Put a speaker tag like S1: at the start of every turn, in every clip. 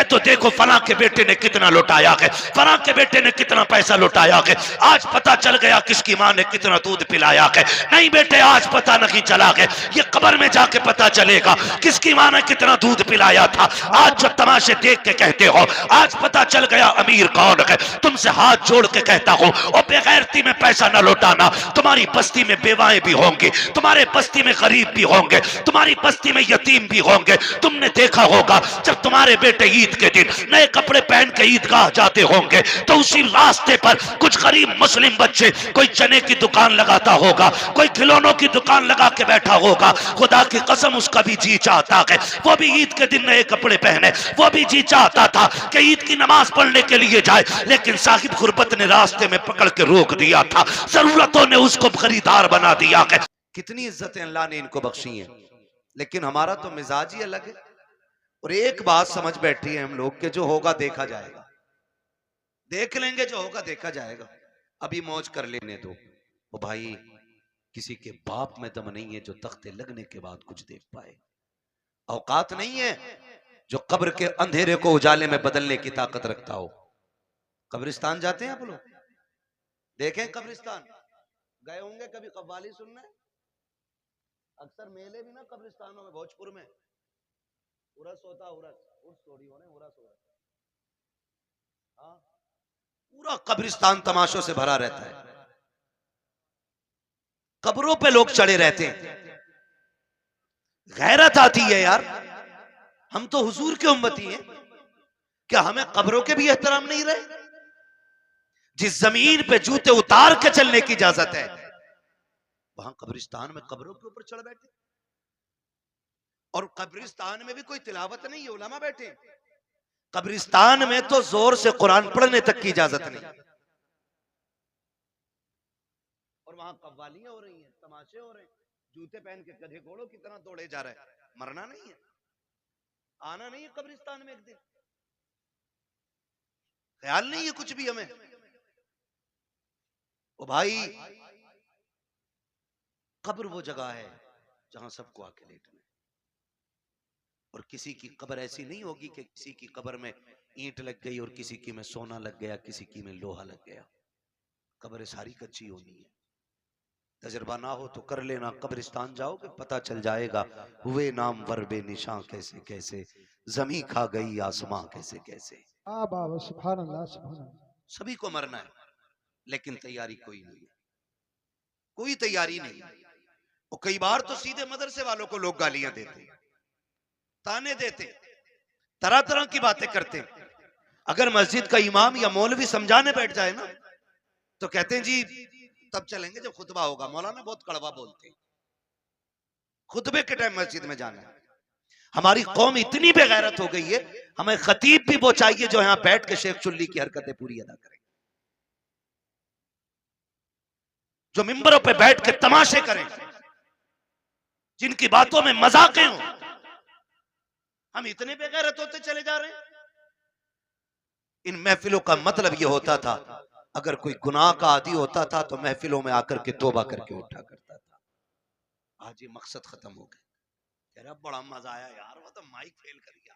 S1: तो देखो फलां के बेटे ने कितना लुटाया है, फलां के बेटे ने कितना पैसा लुटाया है, आज पता चल गया किसकी मां ने कितना दूध पिलाया है। नहीं बेटे, आज पता नहीं चला है, ये कब्र में जाके पता चलेगा किसकी मां ने कितना दूध पिलाया था। आज जो तमाशे देख के कहते हो आज पता चल गया अमीर कौन है। तुमसे हाथ जोड़ के कहता हूं और बेगैरती में पैसा न लौटाना। तुम्हारी बस्ती में बेवाएं भी होंगी, तुम्हारे बस्ती में गरीब भी होंगे, तुम्हारी बस्ती में यतीम भी होंगे। तुमने देखा होगा जब तुम्हारे बेटे ईद के दिन नए कपड़े पहन के ईदगाह जाते होंगे तो उसी रास्ते पर कुछ गरीब मुस्लिम बच्चे कोई चने की दुकान लगाता होगा, कोई खिलौनों की दुकान लगा के बैठा होगा। खुदा की कसम उसका भी जी चाहता है वो भी ईद के दिन नए कपड़े पहने, वो भी जी चाहता था कि ईद की नमाज पढ़ने के लिए जाए, लेकिन साहिब गुरबत ने रास्ते में पकड़ के रोक दिया था, जरूरतों ने उसको खरीदार बना दिया है। कितनी इज्जतें अल्लाह ने इनको बख्शी हैं, लेकिन हमारा तो मिजाज ही अलग है। और एक बात समझ बैठी है हम लोग के जो होगा देखा जाएगा, देख लेंगे, जो होगा देखा जाएगा, अभी मौज कर लेने दो। ओ भाई, किसी के बाप में दम नहीं है जो तख्ते लगने के बाद कुछ देख पाए। औकात नहीं है जो कब्र के अंधेरे को उजाले में बदलने की ताकत रखता हो। कब्रिस्तान जाते हैं आप लोग, देखें कब्रिस्तान, गए होंगे कभी कव्वाली सुनने? अक्सर मेले भी ना कब्रिस्तानों में, भोजपुर में उरस होता, उर्स थोड़ी होने, उरस हो रहा, हाँ, पूरा कब्रिस्तान तमाशों से भरा रहता है। कब्रों पे लोग चढ़े रहते हैं। गैरत आती है यार, हम तो हुजूर के उम्मती हैं, क्या हमें कब्रों के भी एहतराम नहीं रहे? जिस जमीन पे जूते उतार के चलने की इजाजत है वहां कब्रिस्तान में कब्रों के ऊपर चढ़ बैठे। और कब्रिस्तान में भी कोई तिलावत नहीं है, उलमा बैठे। कब्रिस्तान में तो जोर से कुरान पढ़ने तक की इजाजत नहीं, और वहां कव्वालियां हो रही हैं, तमाशे हो रहे हैं, जूते पहन के गधे घोड़ों की तरह दौड़े जा रहे हैं। मरना नहीं है, आना नहीं है कब्रिस्तान में, एक दिन ख्याल नहीं है कुछ भी हमें। ओ भाई, कब्र वो जगह है जहां सबको आके लेटना है, और किसी की कब्र ऐसी नहीं होगी कि किसी की कब्र में ईंट लग गई और किसी की में सोना लग गया, किसी की में लोहा लग गया। कब्र सारी कच्ची होनी है। तजर्बा ना हो तो कर लेना, कब्रिस्तान जाओगे पता चल जाएगा। हुए नाम वरबे निशां कैसे कैसे, जमी खा गई आसमां कैसे कैसे।
S2: सुभान अल्लाह, सुभान अल्लाह।
S1: सभी को मरना है, लेकिन तैयारी कोई नहीं है, कोई तैयारी नहीं। और कई बार तो सीधे मदरसे वालों को लोग गालियां देते, ताने देते, तरह तरह की बातें करते। अगर मस्जिद का इमाम या मौलवी समझाने बैठ जाए ना तो कहते हैं जी तब चलेंगे जब खुतबा होगा। मौलाना बहुत कड़वा बोलते हैं, खुतबे के टाइम मस्जिद में जाना है। हमारी कौम इतनी बेगैरत हो गई है, हमें खतीब भी वो चाहिए जो यहां बैठ के शेख चुल्ली की हरकतें पूरी अदा करें, जो मिंबरों पे बैठ के तमाशे करें, जिनकी बातों में मजाकें हों। हम इतने बेगैरत होते चले जा रहे हैं। इन महफिलों का मतलब यह होता था, अगर कोई गुनाह का आदी होता था तो महफिलों में आकर के तौबा करके उठा करता था। आज ये मकसद खत्म हो गया। कह रहा बड़ा मजा आया यार, वो तो माइक फेल कर गया,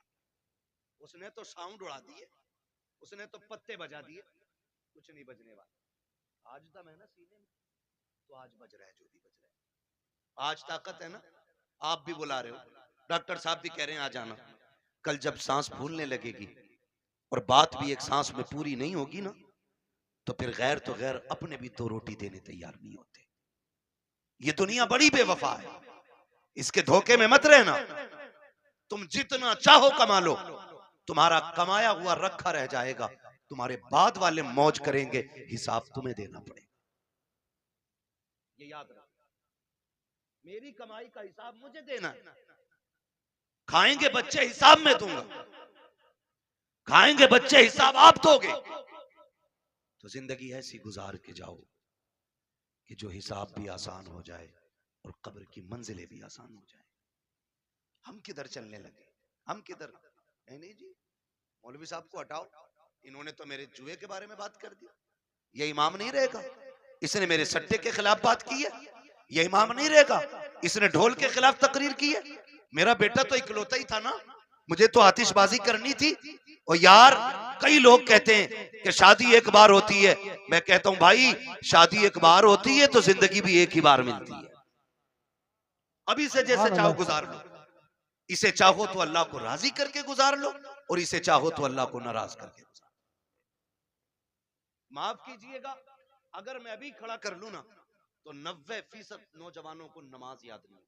S1: उसने तो साउंड उड़ा दिए, उसने तो पत्ते बजा दिए, कुछ नहीं बजने वाला। आज दम है ना सीने में, तो आज बज रहा है जो भी बज रहा है। आज ताकत है ना, आप भी बुला रहे हो, डॉक्टर साहब भी कह रहे हैं आ जाना। कल जब सांस फूलने लगेगी और बात भी एक सांस में पूरी नहीं होगी ना, तो फिर गैर तो गैर अपने भी दो रोटी देने तैयार नहीं होते। ये दुनिया बड़ी बेवफा है, इसके धोखे में मत रहना। तुम जितना चाहो कमा लो, तुम्हारा कमाया हुआ रखा रह जाएगा, तुम्हारे बाद वाले मौज करेंगे, हिसाब तुम्हें देना पड़ेगा। ये याद रखो, मेरी कमाई का हिसाब मुझे देना है। खाएंगे बच्चे हिसाब में दूंगा, खाएंगे बच्चे हिसाब आप दोगे। तो जिंदगी ऐसी गुजार के जाओ कि जो हिसाब भी आसान हो जाए और कब्र की मंजिलें भी आसान हो जाए। हम किधर चलने लगे, हम किधर? नहीं जी, मौलवी साहब को हटाओ, इन्होंने तो मेरे जुए के बारे में बात कर दी। ये इमाम नहीं रहेगा, इसने मेरे सट्टे के खिलाफ बात की है। ये इमाम नहीं रहेगा, इसने ढोल के खिलाफ तकरीर की है। मेरा बेटा तो इकलौता ही था ना, मुझे तो आतिशबाजी करनी थी, और यार कई लोग कहते हैं कि शादी एक बार होती है। मैं कहता हूं भाई शादी एक बार होती है तो जिंदगी भी एक ही बार मिलती है। अभी से जैसे
S2: सुभान
S1: चाहो
S2: अल्लाह।
S1: गुजार लो। इसे चाहो तो अल्लाह को राजी करके गुजार लो और इसे चाहो तो अल्लाह को नाराज करके गुजार लो। माफ कीजिएगा अगर मैं अभी खड़ा कर लूं ना तो 90% नौजवानों को नमाज याद नहीं।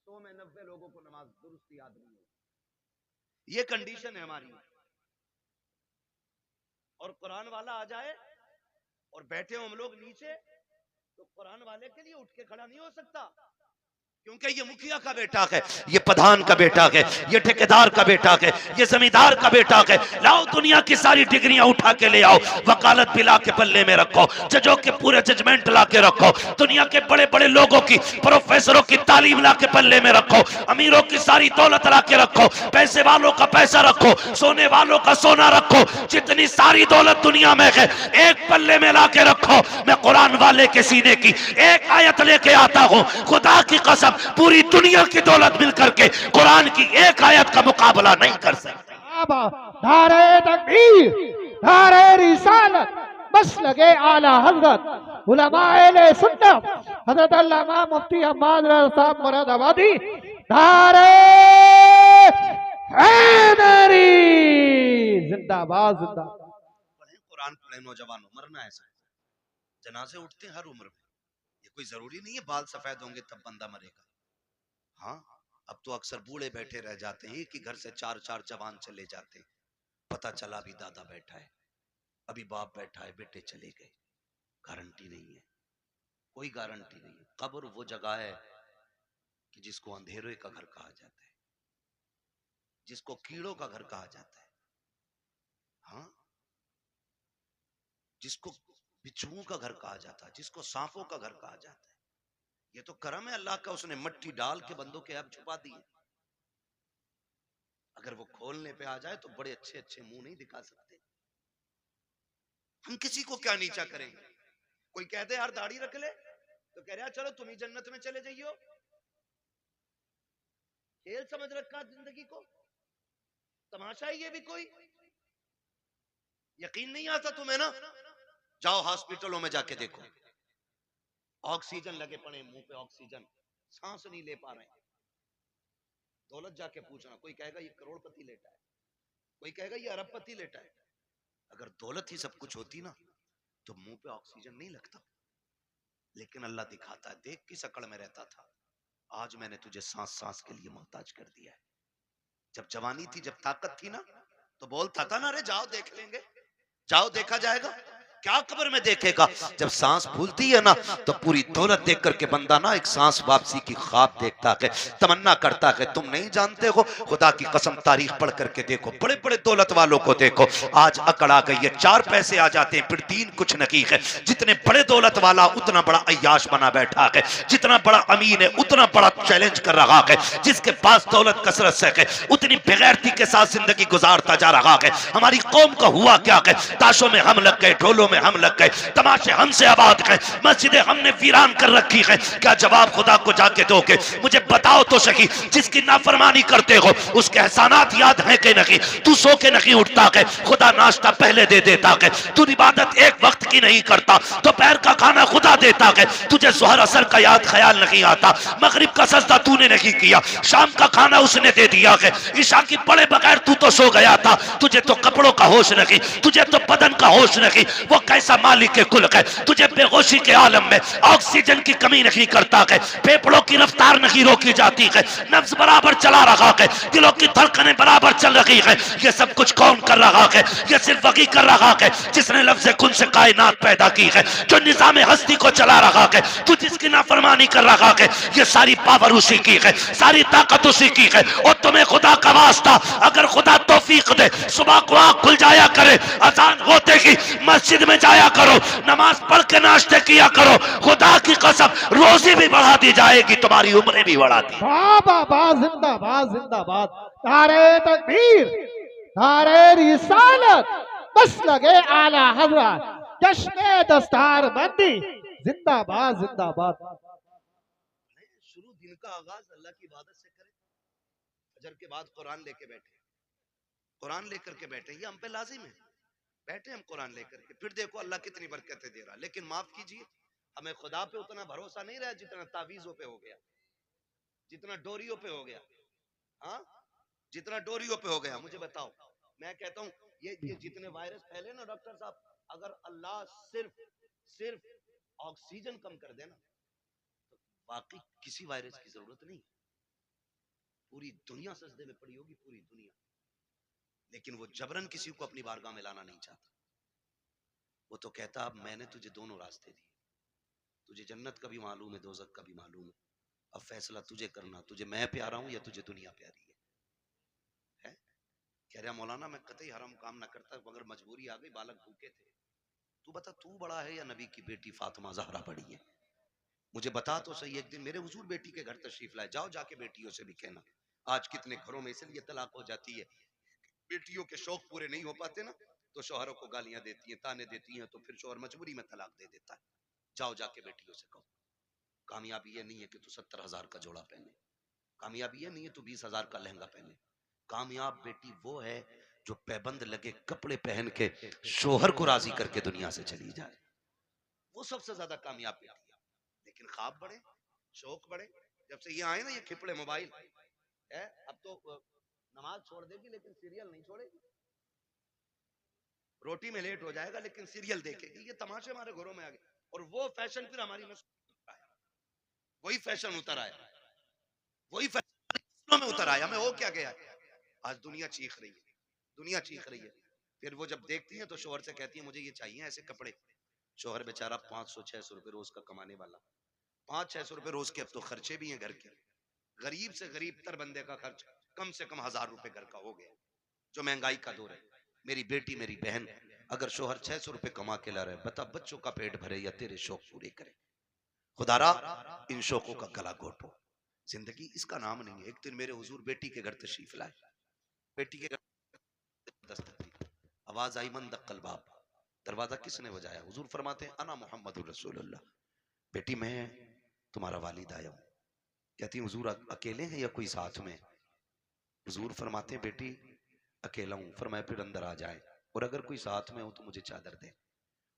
S1: 100 में 90 लोगों को नमाज दुरुस्त याद नहीं है। ये कंडीशन है हमारी। और कुरान वाला आ जाए और बैठे हो हम लोग नीचे तो कुरान वाले के लिए उठ के खड़ा नहीं हो सकता, क्योंकि ये मुखिया का बेटा है, ये प्रधान का बेटा है, ये ठेकेदार का बेटा है, ये जमींदार का बेटा है। लाओ दुनिया की सारी डिग्रियां उठा के ले आओ, वकालत भी ला के पल्ले में रखो, जजों के पूरे जजमेंट ला के रखो, दुनिया के बड़े बड़े लोगों की प्रोफेसरों की तालीम ला के पल्ले में रखो, अमीरों की सारी दौलत ला के रखो, पैसे वालों का पैसा रखो, सोने वालों का सोना रखो, जितनी सारी दौलत दुनिया में है एक पल्ले में ला के रखो। मैं कुरान वाले के सीने की एक आयत लेके आता हूं, खुदा की कसम पूरी दुनिया की दौलत मिलकर के कुरान की एक आयत का मुकाबला नहीं कर सकती।
S2: नारे तकबीर, नारे रिसालत, बस लगे आला हजरत उलमाए सुन्नत हजरत अल्लामा मुफ्ती अहमद रजा साहब मुरादाबादी, नारे हैदरी जिंदाबाद जिंदाबाद।
S1: पढ़े कुरान पढ़े नौजवानों, मरना ऐसा है, जनाजे उठते हैं हर उम्र में। ये कोई जरूरी नहीं है बाल सफेद होंगे तब बंदा मरेगा। हाँ अब तो अक्सर बूढ़े बैठे रह जाते हैं कि घर से 4-4 जवान चले जाते हैं, पता चला अभी दादा बैठा है, अभी बाप बैठा है, बेटे चले गए। गारंटी नहीं है, कोई गारंटी नहीं है। कब्र वो जगह है कि जिसको अंधेरे का घर कहा जाता है, जिसको कीड़ों का घर कहा जाता है, हाँ जिसको बिच्छुओं का घर कहा जाता है, जिसको सांपों का घर कहा जाता है। ये तो करम है अल्लाह का, उसने मट्टी डाल के बंदों के अब छुपा दिए। अगर वो खोलने पे आ जाए तो बड़े अच्छे अच्छे मुंह नहीं दिखा सकते। हम किसी को क्या नीचा करेंगे। कोई कहते यार दाढ़ी रख ले तो कह रहा चलो तुम ही जन्नत में चले जाइयो। खेल समझ रखा जिंदगी को, तमाशा ही ये भी कोई। यकीन नहीं आता तुम्हें ना, जाओ हॉस्पिटलों में जाके देखो, ऑक्सीजन लगे पड़े मुंह पे, ऑक्सीजन, सांस नहीं ले पा रहे। दौलत जाके पूछना, कोई कहेगा ये करोड़पति लेटा है, कोई कहेगा ये अरबपति लेटा है। अगर दौलत ही सब कुछ होती ना तो मुंह पे ऑक्सीजन नहीं लगता। लेकिन अल्लाह दिखाता है, देख किस अकड़ में रहता था, आज मैंने तुझे सांस सांस के लिए मोहताज कर दिया है। जब जवानी थी, जब ताकत थी ना, तो बोलता था ना, अरे जाओ देख लेंगे, जाओ देखा जाएगा। क्या कब्र में देखेगा। जब सांस फूलती है ना तो पूरी दौलत देख करके बंदा ना एक सांस वापसी की ख्वाब देखता है, तमन्ना करता है। तुम नहीं जानते हो, खुदा की कसम तारीख पढ़ करके देखो, बड़े बड़े दौलत वालों को देखो, आज अकड़ आ गई है, 4 पैसे आ जाते हैं फिर दीन कुछ नहीं है। जितने बड़े दौलत वाला उतना बड़ा अय्याश बना बैठा है, जितना बड़ा अमीन है उतना बड़ा चैलेंज कर रहा है, जिसके पास दौलत कसरत से है उतनी बेगैरती के साथ जिंदगी गुजारता जा रहा है। हमारी कौम का हुआ क्या है, ताशों में हम लग गए, ढोलों में हम लग गए, तमाशे हमसे आबाद हैं, मस्जिदें हमने वीरान कर रखी हैं। क्या जवाब खुदा को जाके दोगे। मुझे बताओ तो सही, जिसकी नाफरमानी करते हो उसके एहसानात याद हैं कि नहीं। तू सो के नहीं उठता है, खुदा नाश्ता पहले दे देता है। तू इबादत एक वक्त की नहीं करता, दोपहर का खाना खुदा देता है। तुझे जोहर असर का याद ख्याल नहीं आता, मगरिब का सजदा तूने नहीं किया, शाम का खाना उसने दे दिया है, ईशा की पढ़े बगैर तू तो सो गया था। तुझे तो कपड़ों का होश नहीं, तुझे तो बदन का होश नहीं। वो कैसा मालिक के कुल है, तुझे बेहोशी के आलम में ऑक्सीजन की कमी नहीं करता है, फेफड़ों की रफ्तार नहीं रोकी जाती है, नफ्स बराबर चला रहा है, दिलों की धड़कनें बराबर चल रही है। ये सब कुछ कौन कर रहा है, ये सिर्फ वही कर रहा है जिसने लफ्ज़ कुन से कायनात पैदा की है, जो निजाम हस्ती को चला रहा है। तू जिसकी नाफरमानी कर रहा है, ये सारी पावर उसी की है, सारी ताकत उसी की है। और तुम्हें खुदा का वास्ता, अगर खुदा तौफीक दे सुबह को आँख खुल जाया करे, अजान होते ही मस्जिद में जाया करो, नमाज पढ़ के नाश्ते किया करो, खुदा की कसम रोजी भी बढ़ा दी जाएगी, तुम्हारी उम्रें भी बढ़ा दी।
S2: जिंदाबाद जिंदाबाद जिंदाबाद, नारे तकबीर, नारे रिसालत, बस लगे आला हजरत, जश्न दस्तार बंदी, जिंदाबाद जिंदाबाद।
S1: शुरू दिन का आगाज अल्लाह की इबादत से करें, फजर के बाद कुरान लेके बैठे, कुरान लेकर के बैठे, ये हम पे लाजिम है, बैठे हम कुरान लेकर के, फिर देखो अल्लाह कितनी बरकतें दे रहा। लेकिन माफ कीजिए, हमें खुदा पे उतना भरोसा नहीं रहा जितना तावीजों पे हो गया, जितना डोरियों पे हो गया। हाँ, जितना डोरियों पे हो गया। मुझे बताओ, मैं कहता हूँ ये जितने वायरस फैले ना डॉक्टर साहब, अगर अल्लाह सिर्फ सिर्फ ऑक्सीजन कम कर देना तो बाकी किसी वायरस की जरूरत नहीं। पूरी दुनिया सजदे में पड़ी होगी, पूरी दुनिया। लेकिन वो जबरन किसी को अपनी बारगाह में लाना नहीं चाहता। वो तो कहता अब मैंने तुझे दोनों रास्ते दिए, तुझे जन्नत का भी मालूम है, दोजख का भी मालूम है, अब फैसला तुझे करना, तुझे मैं प्यारा हूं या तुझे दुनिया प्यारी है? कह रहा मौलाना मैं कतई हराम काम ना करता, मगर मजबूरी आ गई, बालक भूखे थे। तू बता, तू बड़ा है या नबी की बेटी फातिमा ज़हरा बड़ी है? मुझे बता तो सही। एक दिन मेरे हुजूर बेटी के घर तशरीफ लाए, जाओ जाके बेटियों से भी कहना। आज कितने घरों में इसलिए तलाक हो जाती है, बेटियों के शौक पूरे नहीं हो पाते ना, तो शोहरों को गालियां देती हैं, ताने देती हैं, तो फिर शोहर मजबूरी में तलाक दे देता है। जाओ जाके बेटियों से कहो, कामयाबी ये नहीं है कि तू 70,000 का जोड़ा पहने, कामयाबी ये नहीं है तू 20,000 का लहंगा पहने। कामयाब बेटी वो है जो पैबंद लगे कपड़े पहन के शोहर को राजी करके दुनिया से चली जाए, वो सबसे ज्यादा कामयाब बेटी है। लेकिन ख्वाब बड़े, शौक बड़े। जब से ये आए ना ये खिपड़े मोबाइल है, अब तो नमाज छोड़ देगी लेकिन सीरियल नहीं छोड़ेगी, रोटी में लेट हो जाएगा लेकिन सीरियल देखेगी। ये तमाशे हमारे घरों में आ गए, और वो फैशन फिर हमारी नस्ल, वही फैशन उतर आया, वही फैशन में उतर आया। हमें हो क्या गया, आज दुनिया चीख रही है, दुनिया चीख रही है। फिर वो जब देखती है तो शोहर से कहती है मुझे ये चाहिए ऐसे कपड़े। शोहर बेचारा 500-600 रुपए रोज का कमाने वाला, 500-600 रुपए रोज के अब तो खर्चे भी हैं घर के। गरीब से गरीब तर बंदे का खर्च कम से कम 1000 रुपए घर का हो गया, जो महंगाई का दौर है। मेरी बेटी मेरी बहन, अगर शोहर 600 रुपए कमा के ला रहे, बता बच्चों का पेट भरे या तेरे शौक पूरे करे? खुदारा इन शौकों का गला घोटो, जिंदगी इसका नाम नहीं है। एक दिन मेरे हुजूर बेटी के घर तशरीफ लाए, बेटी के घर दस्तक दी, आवाज आई मन दक्कल बाप, दरवाजा किसने बजाया? हुजूर फरमाते हैं अना मोहम्मद रसूलुल्लाह, बेटी मैं तुम्हारा वालिद आया हूँ। कहती है हुजूर अकेले हैं या कोई साथ में? हुजूर फरमाते हैं बेटी अकेला हूँ। फरमाया फिर अंदर आ जाए, और अगर कोई साथ में हो तो मुझे चादर दे।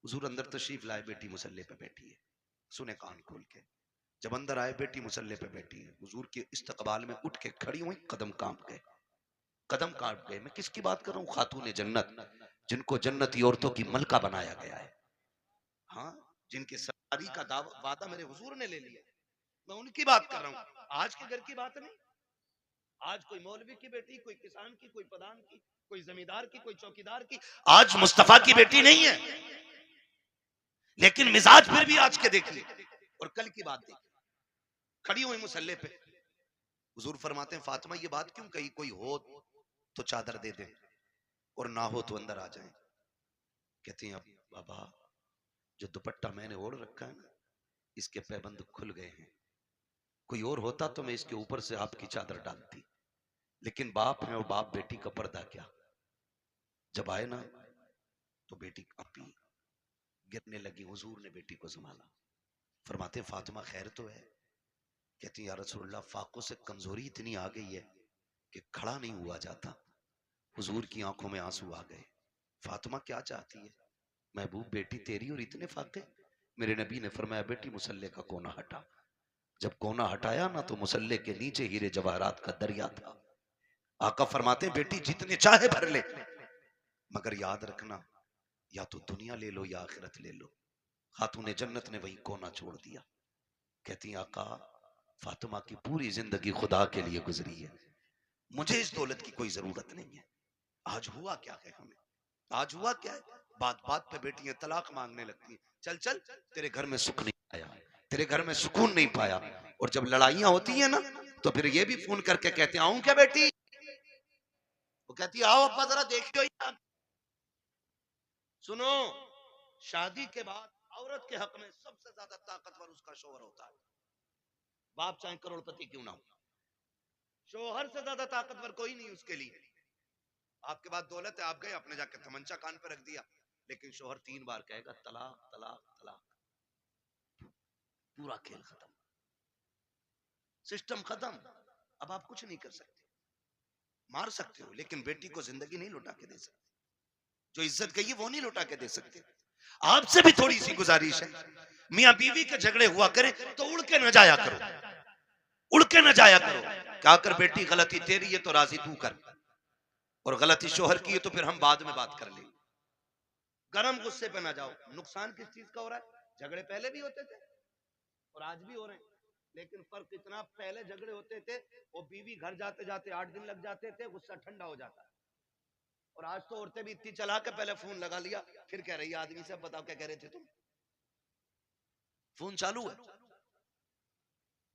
S1: हुजूर अंदर तशरीफ लाए, बेटी मुसल्ले पे बैठी है, सुने कान खोल के। जब अंदर आए बेटी मुसल्ले पे बैठी है, हुजूर के इस्तकबाल में उठ के खड़ी हुई, कदम कांप गए, कदम काट गए। मैं किसकी बात कर रहा हूँ? खातून जन्नत, जिनको जन्नती औरतों की मलका बनाया गया है, हाँ, जिनके शादी का वादा मेरे हुजूर ने ले लिया, मैं उनकी बात कर रहा हूँ। आज के घर की बात नहीं, आज कोई मौलवी की बेटी, कोई किसान की, कोई प्रधान की, कोई जमींदार की, कोई चौकीदार की, आज मुस्तफा की बेटी नहीं है। लेकिन मिजाज फिर भी आज के देखिए, और कल की बात देखिए, खड़ी हुई मुसल्ले पे। हुजूर फरमाते हैं फातिमा ये बात क्यों कही? कोई हो तो चादर दे दे, और ना हो तो अंदर आ जाए। कहती हैं अब बाबा जो दुपट्टा मैंने ओढ़ रखा है ना, इसके पैबंद खुल गए हैं, कोई और होता तो मैं इसके ऊपर से आपकी चादर डालती, लेकिन बाप है और बाप बेटी का पर्दा क्या। जब आए ना तो बेटी अपी गिरने लगी, हुजूर ने बेटी को संभाला। फरमाते फातिमा खैर तो है? कहती या रसूलल्लाह फाकों से कमजोरी इतनी आ गई है कि खड़ा नहीं हुआ जाता। हुजूर की आंखों में आंसू आ गए। फातिमा क्या चाहती है? महबूब बेटी तेरी और इतने फाके? मेरे नबी ने फरमाया बेटी मुसल्ले का कोना हटा। जब कोना हटाया ना तो मुसल्ले के नीचे हीरे जवाहरात का दरिया था। आका फरमाते बेटी जितने चाहे भर ले, मगर याद रखना या तो दुनिया ले लो या आखिरत ले लो। खातून जन्नत ने वही कोना छोड़ दिया। कहती आका फातिमा की पूरी जिंदगी खुदा के लिए गुजरी है, मुझे इस दौलत की कोई जरूरत नहीं है। आज हुआ क्या है हमें, आज हुआ क्या है? बात बात पे बेटियां तलाक मांगने लगती हैं। चल चल तेरे घर में सुख नहीं आया, तेरे घर में सुकून नहीं पाया। और जब लड़ाइयां होती है ना तो फिर ये भी फोन करके कहते हैं आऊं क्या बेटी? वो कहती है आओ अब्बा जरा देखियो यहाँ। सुनो, शादी के बाद औरत के हक में सबसे ज्यादा ताकतवर उसका शोहर होता है, बाप चाहे करोड़पति क्यों ना हो। शोहर से ज्यादा ताकतवर कोई नहीं उसके लिए। आपके पास दौलत है, आप गए अपने जाके तमंचा कान पे रख दिया, लेकिन शोहर 3 बार कहेगा तलाक तलाक तलाक, पूरा खेल खत्म, सिस्टम खत्म। अब आप कुछ नहीं कर सकते। मार सकते हो, लेकिन बेटी को जिंदगी नहीं लौटा के दे सकते। जो इज्जत गई है वो नहीं लौटा के दे सकते। आपसे भी थोड़ी सी गुजारिश है, मियां बीवी के झगड़े हुआ करे तो उड़ के न जाया करो, उड़ के न जाया करो। क्या कर बेटी, गलती तेरी है तो राजी तू कर, और गलती शोहर की है तो फिर हम बाद में बात कर लेंगे। गरम गुस्से पे ना जाओ। नुकसान किस चीज का हो रहा है? झगड़े पहले भी होते थे और आज भी हो रहे हैं, लेकिन फर्क इतना, पहले झगड़े होते थे वो बीवी घर जाते जाते 8 दिन लग जाते थे, गुस्सा ठंडा हो जाता है। और आज तो औरतें भी इतनी चला के पहले फोन लगा लिया, फिर कह रही है आदमी से, बताओ क्या कह रहे थे तुम, फोन चालू है,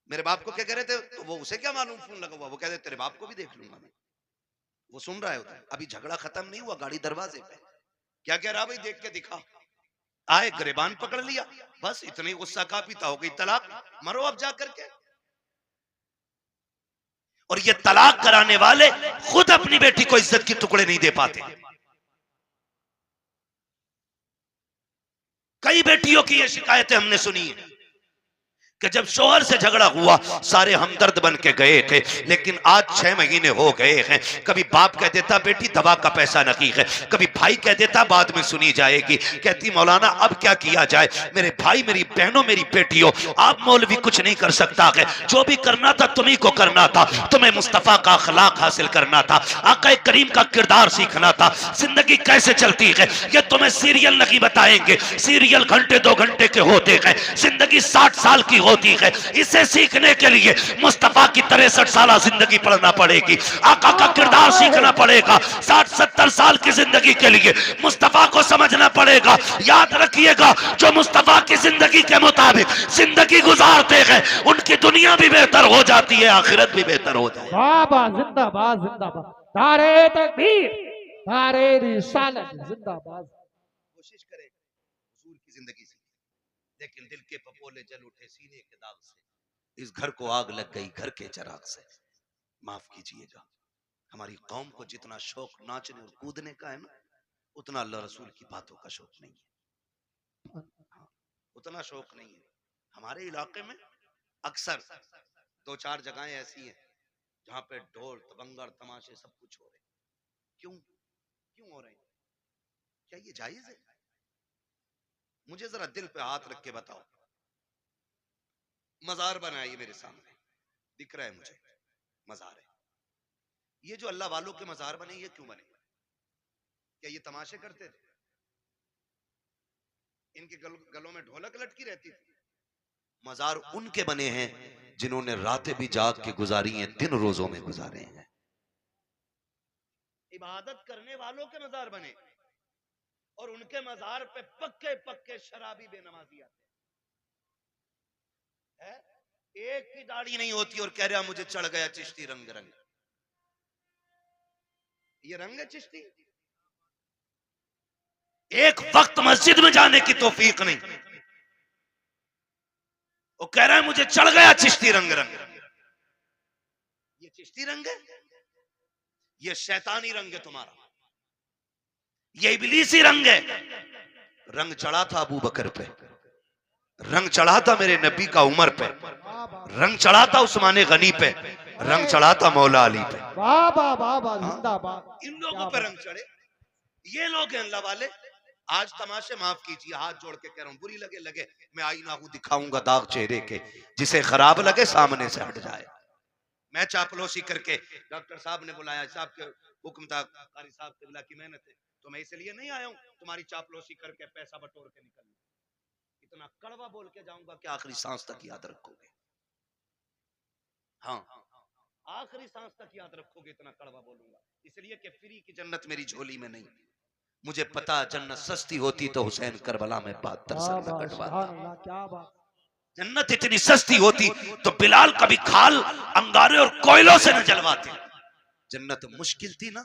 S1: मेरे बाप को क्या कह रहे थे, तो वो उसे क्या मालूम फोन लगा हुआ, वो कहते तेरे बाप को भी देख लूंगा मैं, वो सुन रहा है उधर। अभी झगड़ा खत्म नहीं हुआ, गाड़ी दरवाजे पे, क्या कह रहा भाई, देख के दिखा, आए गिरबान पकड़ लिया, बस इतनी गुस्सा का पीता, हो गई तलाक, मरो अब जा करके। और ये तलाक कराने वाले खुद अपनी बेटी को इज्जत के टुकड़े नहीं दे पाते। कई बेटियों की ये शिकायतें हमने सुनी है कि जब शोहर से झगड़ा हुआ सारे हमदर्द बन के गए थे, लेकिन आज 6 महीने हो गए हैं, कभी बाप कह देता बेटी दवा का पैसा नहीं है, कभी भाई कह देता बाद में सुनी जाएगी, कहती मौलाना अब क्या किया जाए, मेरे भाई मेरी बहनों मेरी बेटियों, आप मौलवी कुछ नहीं कर सकता है, जो भी करना था तुम्ही को करना था, तुम्हें मुस्तफा का अखलाक हासिल करना था, आका करीम का किरदार सीखना था। जिंदगी कैसे चलती है ये तुम्हें सीरियल नहीं बताएंगे, सीरियल घंटे 2 घंटे के होते हैं, जिंदगी 60 साल की होती है। इसे सीखने के लिए मुस्तफा की 63 साल जिंदगी पढ़ना पड़ेगी, आका का किरदार सीखना पड़ेगा, 60-70 साल की जिंदगी के लिए मुस्तफा को समझना पड़ेगा। याद रखिएगा, जो मुस्तफा की जिंदगी के मुताबिक जिंदगी गुजारते हैं उनकी दुनिया भी बेहतर हो जाती है, आखिरत भी बेहतर हो जाती है।
S2: बाबा जिंदाबाद जिंदाबाद, नारे तकबीर, नारे रिसालत जिंदाबाद।
S1: कोशिश करें हुजूर की जिंदगी से, लेकिन दिल के पपोले जल उठे सीने के दाग से, इस घर को आग लग गई घर के चिराग से। माफ कीजिएगा, हमारी कौम को जितना शौक नाचने और कूदने का है ना, उतना अल्लाह रसूल की बातों का शौक नहीं है। हाँ, उतना शौक नहीं है। हमारे इलाके में अक्सर 2-4 जगहें ऐसी हैं जहां पे ढोल तबंगर तमाशे सब कुछ हो रहे हैं। क्यों क्यों हो रहे हैं? क्या ये जायज है? मुझे जरा दिल पे हाथ रख के बताओ। मजार बना ये मेरे सामने दिख रहा है मुझे, मजार है। ये जो अल्लाह वालों के मजार बने, ये क्यों बने? क्या ये तमाशे करते थे? इनके गलों में ढोलक लटकी रहती थी? मजार उनके बने हैं जिन्होंने रातें भी जाग के गुजारी हैं, दिन रोजों में गुजारे हैं। इबादत करने वालों के मजार बने, और उनके मजार पे पक्के पक्के शराबी बेनमाजी आते हैं। एक की दाढ़ी नहीं होती और कह रहा मुझे चढ़ गया चिश्ती रंग रंग। ये रंग है चिश्ती? एक वक्त मस्जिद में जाने की तौफीक नहीं, वो कह रहा है मुझे चढ़ गया चिश्ती रंग रंग। ये चिश्ती रंग है? ये शैतानी रंग है तुम्हारा, ये इबलीसी रंग है। रंग चढ़ा था अबू बकर पे, रंग चढ़ा था मेरे नबी का उमर पे, रंग चढ़ा था उस्मान गनी पे, रंग चढ़ा था मौला अली पे।
S2: बाबा बाबा जिंदाबाद।
S1: इन लोगों पे रंग चढ़े, ये लोग हैं अल्लाह वाले। आज तमाशे, माफ कीजिए हाथ जोड़ के कह रहा हूं, बुरी लगे लगे, मैं आईना हूं दिखाऊंगा दाग चेहरे के, जिसे खराब लगे सामने से हट जाए। मैं चापलूसी करके, डॉक्टर साहब ने बुलाया, साहब के हुक्म था, कारी साहब किबला की मेहनत है, तो मैं इसलिए नहीं आया हूं तुम्हारी चापलूसी करके पैसा बटोर के निकलना। इतना कड़वा बोल के जाऊंगा कि आखिरी सांस तक याद रखोगे। हाँ, आखिरी सांस तक याद रखोगे, इतना कड़वा बोलूंगा, इसलिए कि फ्री की जन्नत मेरी झोली में नहीं। मुझे पता जन्नत सस्ती होती तो हुसैन करबला में 72 साल न कटवाता।
S2: क्या बात।
S1: जन्नत इतनी सस्ती होती तो बिलाल कभी खाल अंगारे और कोयलों से न जलवाते। जन्नत मुश्किल थी ना,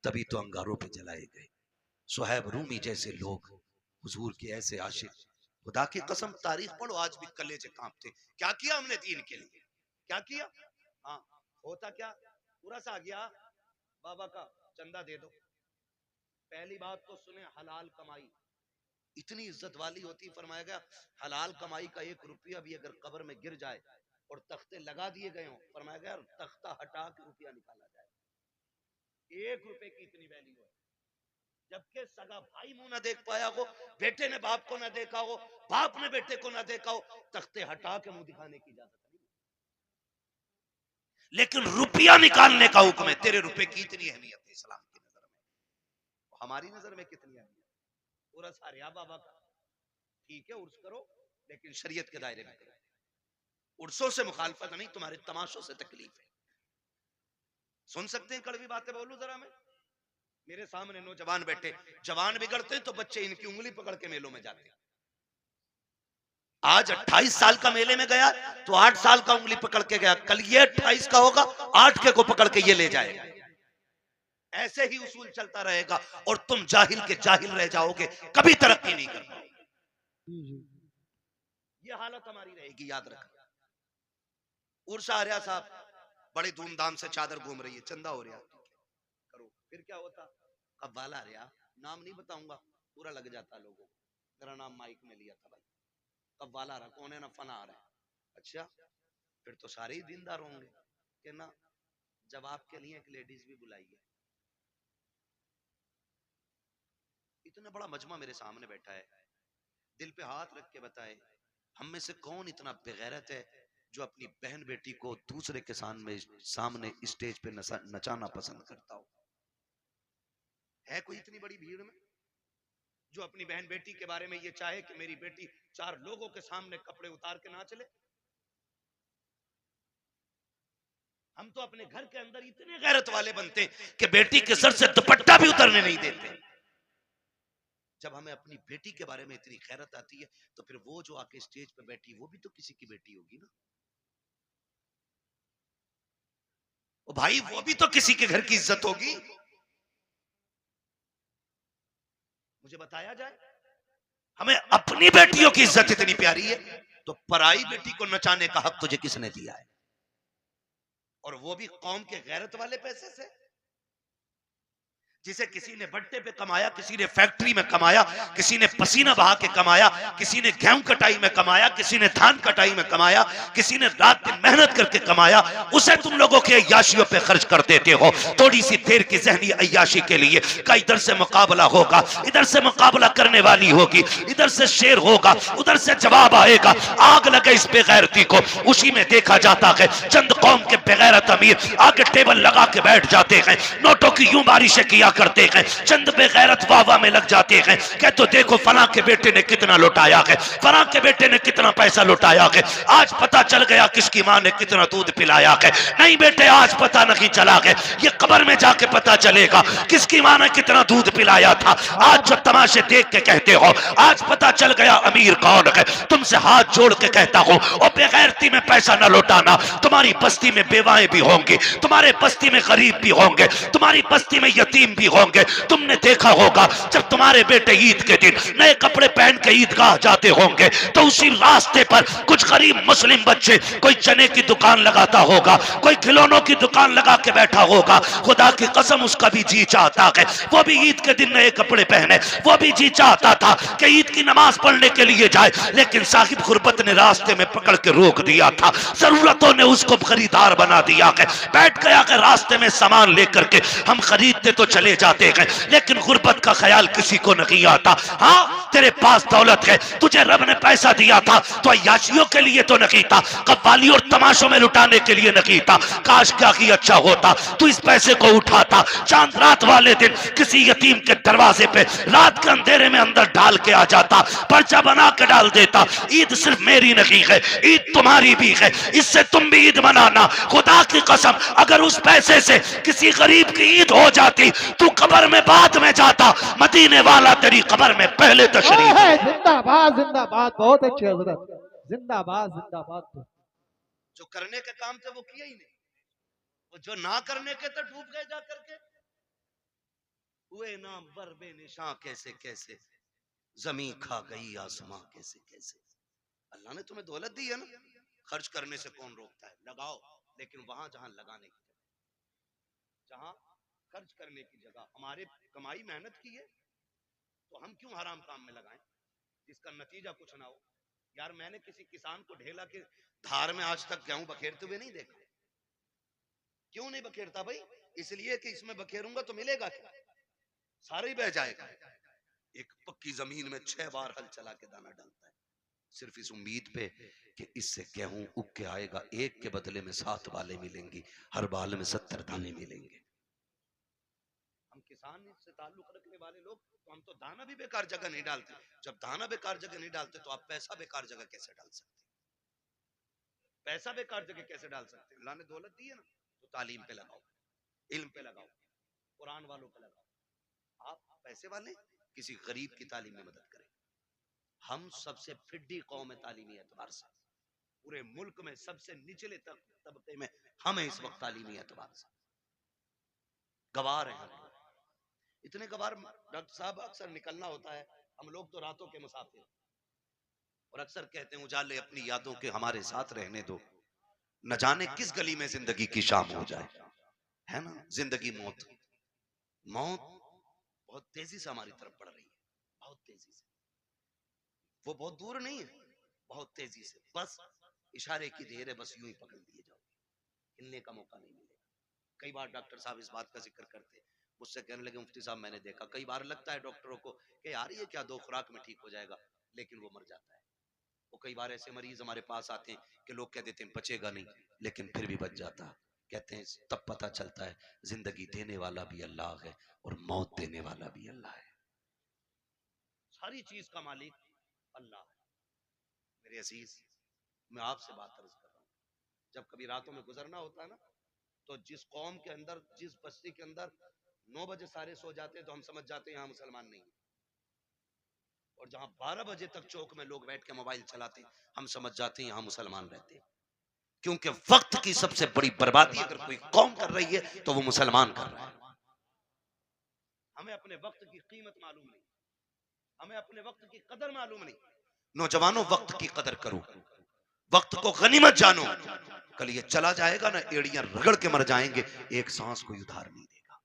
S1: तभी तो अंगारों पे जलाए गए। सुहैब रूमी जैसे लोग, हुजूर के ऐसे आशिक, खुदा की कसम तारीख पढ़ो आज भी कलेजे कांपते। क्या किया हमने दीन के लिए? क्या किया? हाँ, होता क्या, पूरा सा आ गया बाबा का चंदा दे दो। पहली बात तो सुने, हलाल कमाई इतनी इज्जत वाली होती, फरमाया गया हलाल कमाई का 1 रुपया भी अगर कब्र में गिर जाए और तख्ते लगा दिए गए हों, फरमाया गया तख्ता हटा के रुपया निकाला जाए। 1 रुपए की इतनी वैल्यू है, जबकि सगा भाई मुंह ना देख पाया हो, बेटे ने बाप को ना देखा हो, बाप ने बेटे को ना देखा हो, तख्ते हटा के मुंह दिखाने की इजाजत नहीं, लेकिन रुपया निकालने का हुक्म है। तेरे रुपए की इतनी अहमियत है इस्लाम की नजर में, हमारी नजर में कितनी अहमियत? उर्स हारिया बाबा का ठीक है, उर्स करो, लेकिन शरीयत के दायरे में करो। उर्सों से मुखालफत नहीं, तुम्हारे तमाशों से तकलीफ है। सुन सकते हैं कड़वी बातें? बोलूं जरा मैं? मेरे सामने नौजवान बैठे, जवान बिगड़ते हैं तो बच्चे इनकी उंगली पकड़ के मेलों में जाते हैं। आज 28 साल का मेले में गया तो 8 साल का उंगली पकड़ के गया, कल ये 28 का होगा, 8 के को पकड़ के ये ले जाएगा। ऐसे ही उसूल चलता रहेगा और तुम जाहिल के जाहिल रह जाओगे, कभी तरक्की नहीं कर पाओगे। ये हालत हमारी रहेगी, याद रखना। उर्सा आर्या साहब बड़ी धूमधाम से चादर घूम रही है, चंदा हो रहा करो, फिर क्या होता? कव्वाल आर्या, नाम नहीं बताऊंगा, पूरा लग जाता लोगों को, मेरा नाम माइक में लिया था भाई, कव्वाल आ रहा, कौन है ना, फना आ रहा है। अच्छा, फिर तो सारे ही दीनदार होंगे कि ना, जब आपके लिए एक लेडीज भी बुलाई है। इतना बड़ा मजमा मेरे सामने बैठा है, दिल पे हाथ रख के बताए, हम में से कौन इतना बेगैरत है जो अपनी बहन बेटी को दूसरे के सामने स्टेज पे नचाना पसंद करता हो? है कोई इतनी बड़ी भीड़ में जो अपनी बहन बेटी के बारे में ये चाहे कि मेरी बेटी 4 लोगों के सामने कपड़े उतार के ना चले? हम तो अपने घर के अंदर इतने गैरत वाले बनते हैं कि बेटी के सर से दुपट्टा भी उतरने नहीं देते। जब हमें अपनी बेटी के बारे में इतनी गैरत आती है तो फिर वो जो आके स्टेज पे बैठी, वो भी तो किसी की बेटी होगी ना। ओ भाई, वो भी तो किसी के घर की इज्जत होगी। मुझे बताया जाए, हमें अपनी बेटियों की इज्जत इतनी प्यारी है तो पराई बेटी को नचाने का हक तुझे किसने दिया है? और वो भी कौम के गैरत वाले पैसे से, जिसे किसी ने भट्टे पे कमाया, किसी ने फैक्ट्री में कमाया, किसी ने पसीना बहा के कमाया, किसी ने गेहूं कटाई में कमाया, किसी ने धान कटाई में कमाया, किसी ने रात दिन मेहनत करके कमाया, उसे तुम लोगों के अय्याशियों पे खर्च कर देते हो थोड़ी सी देर की जहनी अय्याशी के लिए। का इधर से मुकाबला होगा, इधर से मुकाबला करने वाली होगी, इधर से शेर होगा, उधर से जवाब आएगा, आग लगे इस बेगैरती को। उसी में देखा जाता है चंद कौम के बेगैरत अमीर आगे टेबल लगा के बैठ जाते हैं, नोटों की यूं बारिशें किया करते हैं, चंद बेगैरत वाह में लग जाते हैं, कह तो देखो फलां के बेटे ने कितना लुटाया है, फलां के बेटे ने कितना पैसा लुटाया है, आज पता चल गया किसकी मां ने कितना दूध पिलाया है। नहीं बेटे, आज पता नहीं चला है, ये कब्र में जाके पता चलेगा किसकी मां ने कितना दूध पिलाया था। आज जो तमाशे देख के कहते हो आज पता चल गया अमीर कौन है। तुमसे हाथ जोड़ के कहता हूं, और बेगैरती में पैसा न लुटाना। तुम्हारी बस्ती में बेवाएं भी होंगी, तुम्हारे बस्ती में गरीब भी होंगे, तुम्हारी बस्ती में यतीम भी होंगे। तुमने देखा होगा जब तुम्हारे बेटे ईद के दिन नए कपड़े पहन के ईदगाह जाते होंगे तो उसी रास्ते पर कुछ गरीब मुस्लिम बच्चे कोई चने की दुकान लगाता होगा, कोई खिलौनों की दुकान लगा के बैठा होगा। खुदा की कसम उसका भी जी चाहता है वो भी ईद के दिन नए कपड़े पहने, वो भी जी चाहता था कि ईद की नमाज पढ़ने के लिए जाए, लेकिन साहिब गुरबत ने रास्ते में पकड़ के रोक दिया था, जरूरतों ने उसको खरीदार बना दिया है। बैठ गया कि रास्ते में सामान लेकर के हम खरीदते तो चले जाते हैं, लेकिन गुर्बत का ख्याल किसी को नहीं आता। हाँ, तेरे पास दौलत है, तुझे रब ने पैसा दिया था तो अय्याशियों के लिए तो नहीं था, कव्वाली और तमाशों में लुटाने के लिए नहीं था। काश क्या ही अच्छा होता तू इस पैसे को उठाता, चांद रात वाले दिन किसी यतीम के दरवाजे पे रात के अंधेरे में अंदर डाल के आ जाता, पर्चा बना के डाल देता। ईद सिर्फ मेरी नहीं है, ईद तुम्हारी भी है, इससे तुम भी ईद मनाना। खुदा की कसम, अगर उस पैसे से किसी गरीब की ईद हो जाती तू कब्र में बाद में जाता, मदीने वाला तेरी कब्र में पहले तशरीफ।
S2: जिंदाबाद जिंदाबाद, बहुत अच्छी हजरत, जिंदाबाद जिंदाबाद।
S1: जो करने के काम थे वो किए ही नहीं, वो जो ना करने के तो डूब गए जा करके। हुए ना बरबे निशां कैसे कैसे, जमीन खा गई आसमां कैसे कैसे। अल्लाह ने तुम्हें दौलत दी है ना, खर्च करने से कौन रोकता है? लगाओ, लेकिन वहां जहां लगाने की जगह, जहां खर्च करने की जगह। हमारे कमाई मेहनत की है तो हम क्यों हराम काम में लगाएं जिसका नतीजा कुछ ना हो। यार, मैंने किसी किसान को ढेला के धार में आज तक गेहूं बखेरते हुए नहीं देखा। क्यों नहीं बखेरता भाई? इसलिए कि इसमें बखेरूंगा तो मिलेगा क्या, सारा ही बह जाएगा। एक पक्की जमीन में 6 बार हल चला के दाना डालता है, सिर्फ इस उम्मीद पे कि इससे गेहूं उग के आएगा, एक के बदले में 7 बालें मिलेंगी, हर बाल में 70 दाने मिलेंगे। हम किसान से ताल्लुक रखने वाले लोग, तो हम तो दाना भी बेकार जगह नहीं डालते। जब दाना बेकार जगह नहीं डालते तो आप पैसा बेकार जगह कैसे डाल सकते? पैसा बेकार जगह कैसे डाल सकते? अल्लाह ने दौलत दी है ना, तो तालीम पे लगाओ, इल्म पे लगाओ, कुरान वालों पे लगाओ। आप पैसे वाले किसी गरीब की तालीम में मदद करें। हम सबसे फिड्डी कौम है तालीमी एतबार से, पूरे मुल्क में सबसे निचले तबके में हम हैं इस वक्त तालीमी एतबार से, गवार हैं हम। इतने गवार डॉक्टर साहब, अक्सर निकलना होता है, हम लोग तो रातों के मुसाफिर, और अक्सर कहते हैं उजाले अपनी यादों के हमारे साथ रहने दो, न जाने किस गली में जिंदगी की शाम हो जाए, है ना। जिंदगी मौत, मौत बहुत तेजी से हमारी तरफ बढ़ रही है, बहुत तेजी से। वो बहुत दूर नहीं है, बहुत तेजी से, बस इशारे की देर है, बस यूं ही पकड़ लिए जाओ, हिलने का मौका नहीं मिलेगा। कई बार डॉक्टर साहब इस बात का जिक्र करते, मुझसे कहने लगे मुफ्ती साहब मैंने देखा, कई बार लगता है डॉक्टरों को कि यार ये क्या 2 खुराक में ठीक हो जाएगा, लेकिन वो मर जाता है। वो कई बार ऐसे मरीज हमारे पास आते हैं कि लोग कह देते हैं बचेगा नहीं, लेकिन फिर भी बच जाता है। कहते हैं तब पता चलता है जिंदगी देने वाला भी अल्लाह है और मौत देने वाला भी अल्लाह है, सारी चीज का मालिक अल्लाह है। मेरे अजीज, मैं आपसे बात अर्ज कर रहा हूँ, जब कभी रातों में गुजरना होता है ना, तो जिस कौम के अंदर, जिस बस्ती के अंदर 9 बजे सारे सो जाते हैं, तो हम समझ जाते हैं यहाँ मुसलमान नहीं है। और जहां 12 बजे तक चौक में लोग बैठ के मोबाइल चलाते हैं, हम समझ जाते हैं यहाँ मुसलमान रहते हैं। क्योंकि वक्त की सबसे बड़ी बर्बादी अगर कोई कौम कर रही है तो वो मुसलमान कर रहा है। हमें अपने वक्त की कीमत मालूम नहीं, हमें अपने वक्त की कदर मालूम नहीं। नौजवानों, वक्त की कदर करो, वक्त को गनीमत जानो, कल ये चला जाएगा ना, एड़ियां रगड़ के मर जाएंगे, एक सांस कोई उधार नहीं देगा।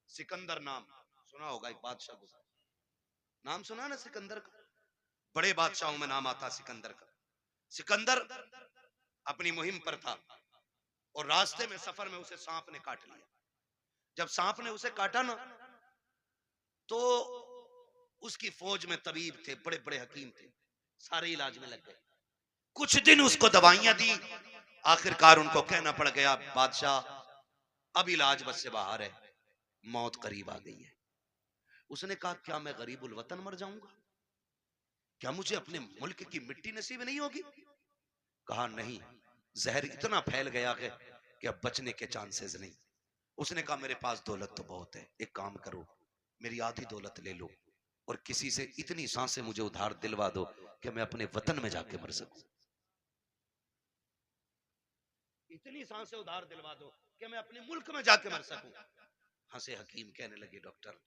S1: सिकंदर नाम सुना होगा, एक बादशाह गुजरा, नाम सुना ना सिकंदर का, बड़े बादशाहों में नाम आता सिकंदर का। सिकंदर अपनी मुहिम पर था और रास्ते में, सफर में उसे सांप ने काट लिया। जब सांप ने उसे काटा ना, तो उसकी फौज में तबीब थे, बड़े बड़े हकीम थे, सारे इलाज में लग गए। कुछ दिन उसको दवाइयां दी, आखिरकार उनको कहना पड़ गया बादशाह अब इलाज बस से बाहर है, मौत करीब आ गई है। उसने कहा क्या मैं गरीबुल वतन मर जाऊंगा, क्या मुझे अपने मुल्क की मिट्टी नसीब नहीं होगी? कहा नहीं, जहर इतना फैल गया है कि अब बचने के चांसेस नहीं। उसने कहा मेरे पास दौलत तो बहुत है, एक काम करो मेरी आधी दौलत ले लो और किसी से इतनी सांसें मुझे उधार दिलवा दो कि मैं अपने वतन में जाके मर सकूं। इतनी सांसें उधार दिलवा दो कि मैं अपने मुल्क में जाके मर सकूं। हंसे हकीम, कहने लगे डॉक्टर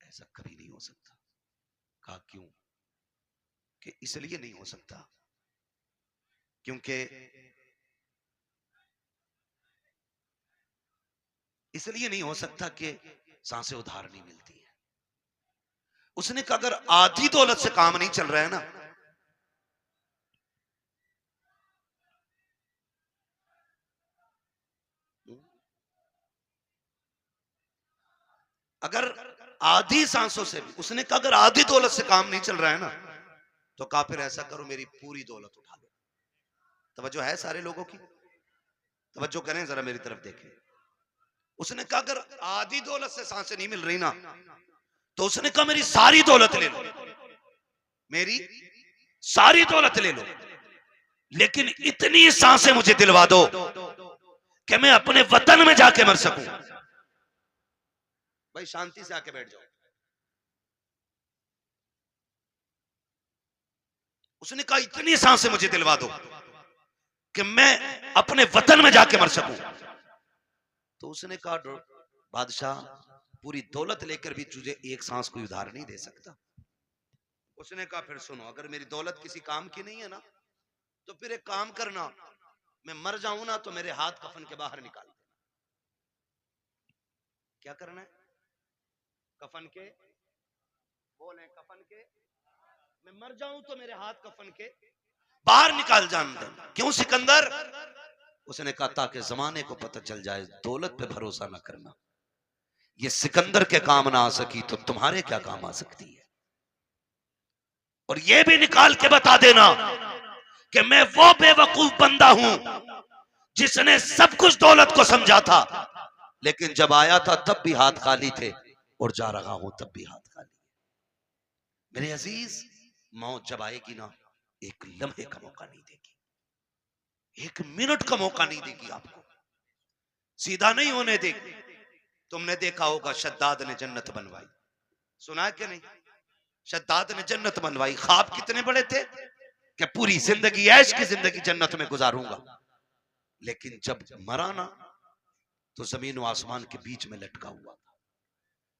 S1: ऐसा कभी नहीं हो सकता। कहा क्यों? कि इसलिए नहीं हो सकता क्योंकि इसलिए नहीं हो सकता कि सांसें उधार नहीं मिलती है। उसने कहा अगर आधी दौलत से काम नहीं चल रहा है ना, अगर आधी सांसों से भी, उसने कहा अगर आधी दौलत से काम नहीं चल रहा है ना, तो कहा फिर ऐसा करो मेरी पूरी दौलत उठा लो। तवज्जो है सारे लोगों की? तवज्जो करें जरा, मेरी तरफ देखें। उसने कहा अगर आधी दौलत से सांसें नहीं मिल रही ना, तो उसने कहा मेरी सारी दौलत ले लो, मेरी सारी दौलत ले लो, लेकिन इतनी सांसें मुझे दिलवा दो कि मैं अपने वतन में जाके मर सकूं। भाई शांति से आके बैठ जाओ। उसने कहा इतनी सांसें मुझे दिलवा दो कि मैं अपने वतन में जाके मर सकूं। तो उसने कहा बादशाह पूरी दौलत लेकर भी तुझे एक सांस कोई उधार नहीं दे सकता। उसने कहा फिर सुनो, अगर मेरी दौलत किसी काम की नहीं है ना, तो फिर एक काम करना, मैं मर जाऊं ना तो मेरे हाथ कफन के बाहर निकाल देना। क्या करना है? कफन के, बोले कफन के, मैं मर जाऊं तो मेरे हाथ कफन के बाहर निकाल जान दे। क्यों सिकंदर? उसने कहा ताकि जमाने को पता चल जाए दौलत पे भरोसा ना करना, ये सिकंदर के काम ना आ सकी तो तुम्हारे क्या काम आ सकती है। और ये भी निकाल के बता देना कि मैं वो बेवकूफ बंदा हूं जिसने सब कुछ दौलत को समझा था, लेकिन जब आया था तब भी हाथ खाली थे और जा रहा हूं तब भी हाथ खाली। मेरे अजीज, मौत जब आएगी ना, एक लम्हे का मौका नहीं देगी, एक मिनट का मौका नहीं देगी, आपको सीधा नहीं होने देगी। तुमने देखा होगा शद्दाद ने जन्नत बनवाई, सुना है कि नहीं? शद्दाद ने जन्नत बनवाई, ख्वाब कितने बड़े थे कि पूरी जिंदगी ऐश की जिंदगी जन्नत में गुजारूंगा, लेकिन जब मरा ना तो जमीन और आसमान के बीच में लटका हुआ था।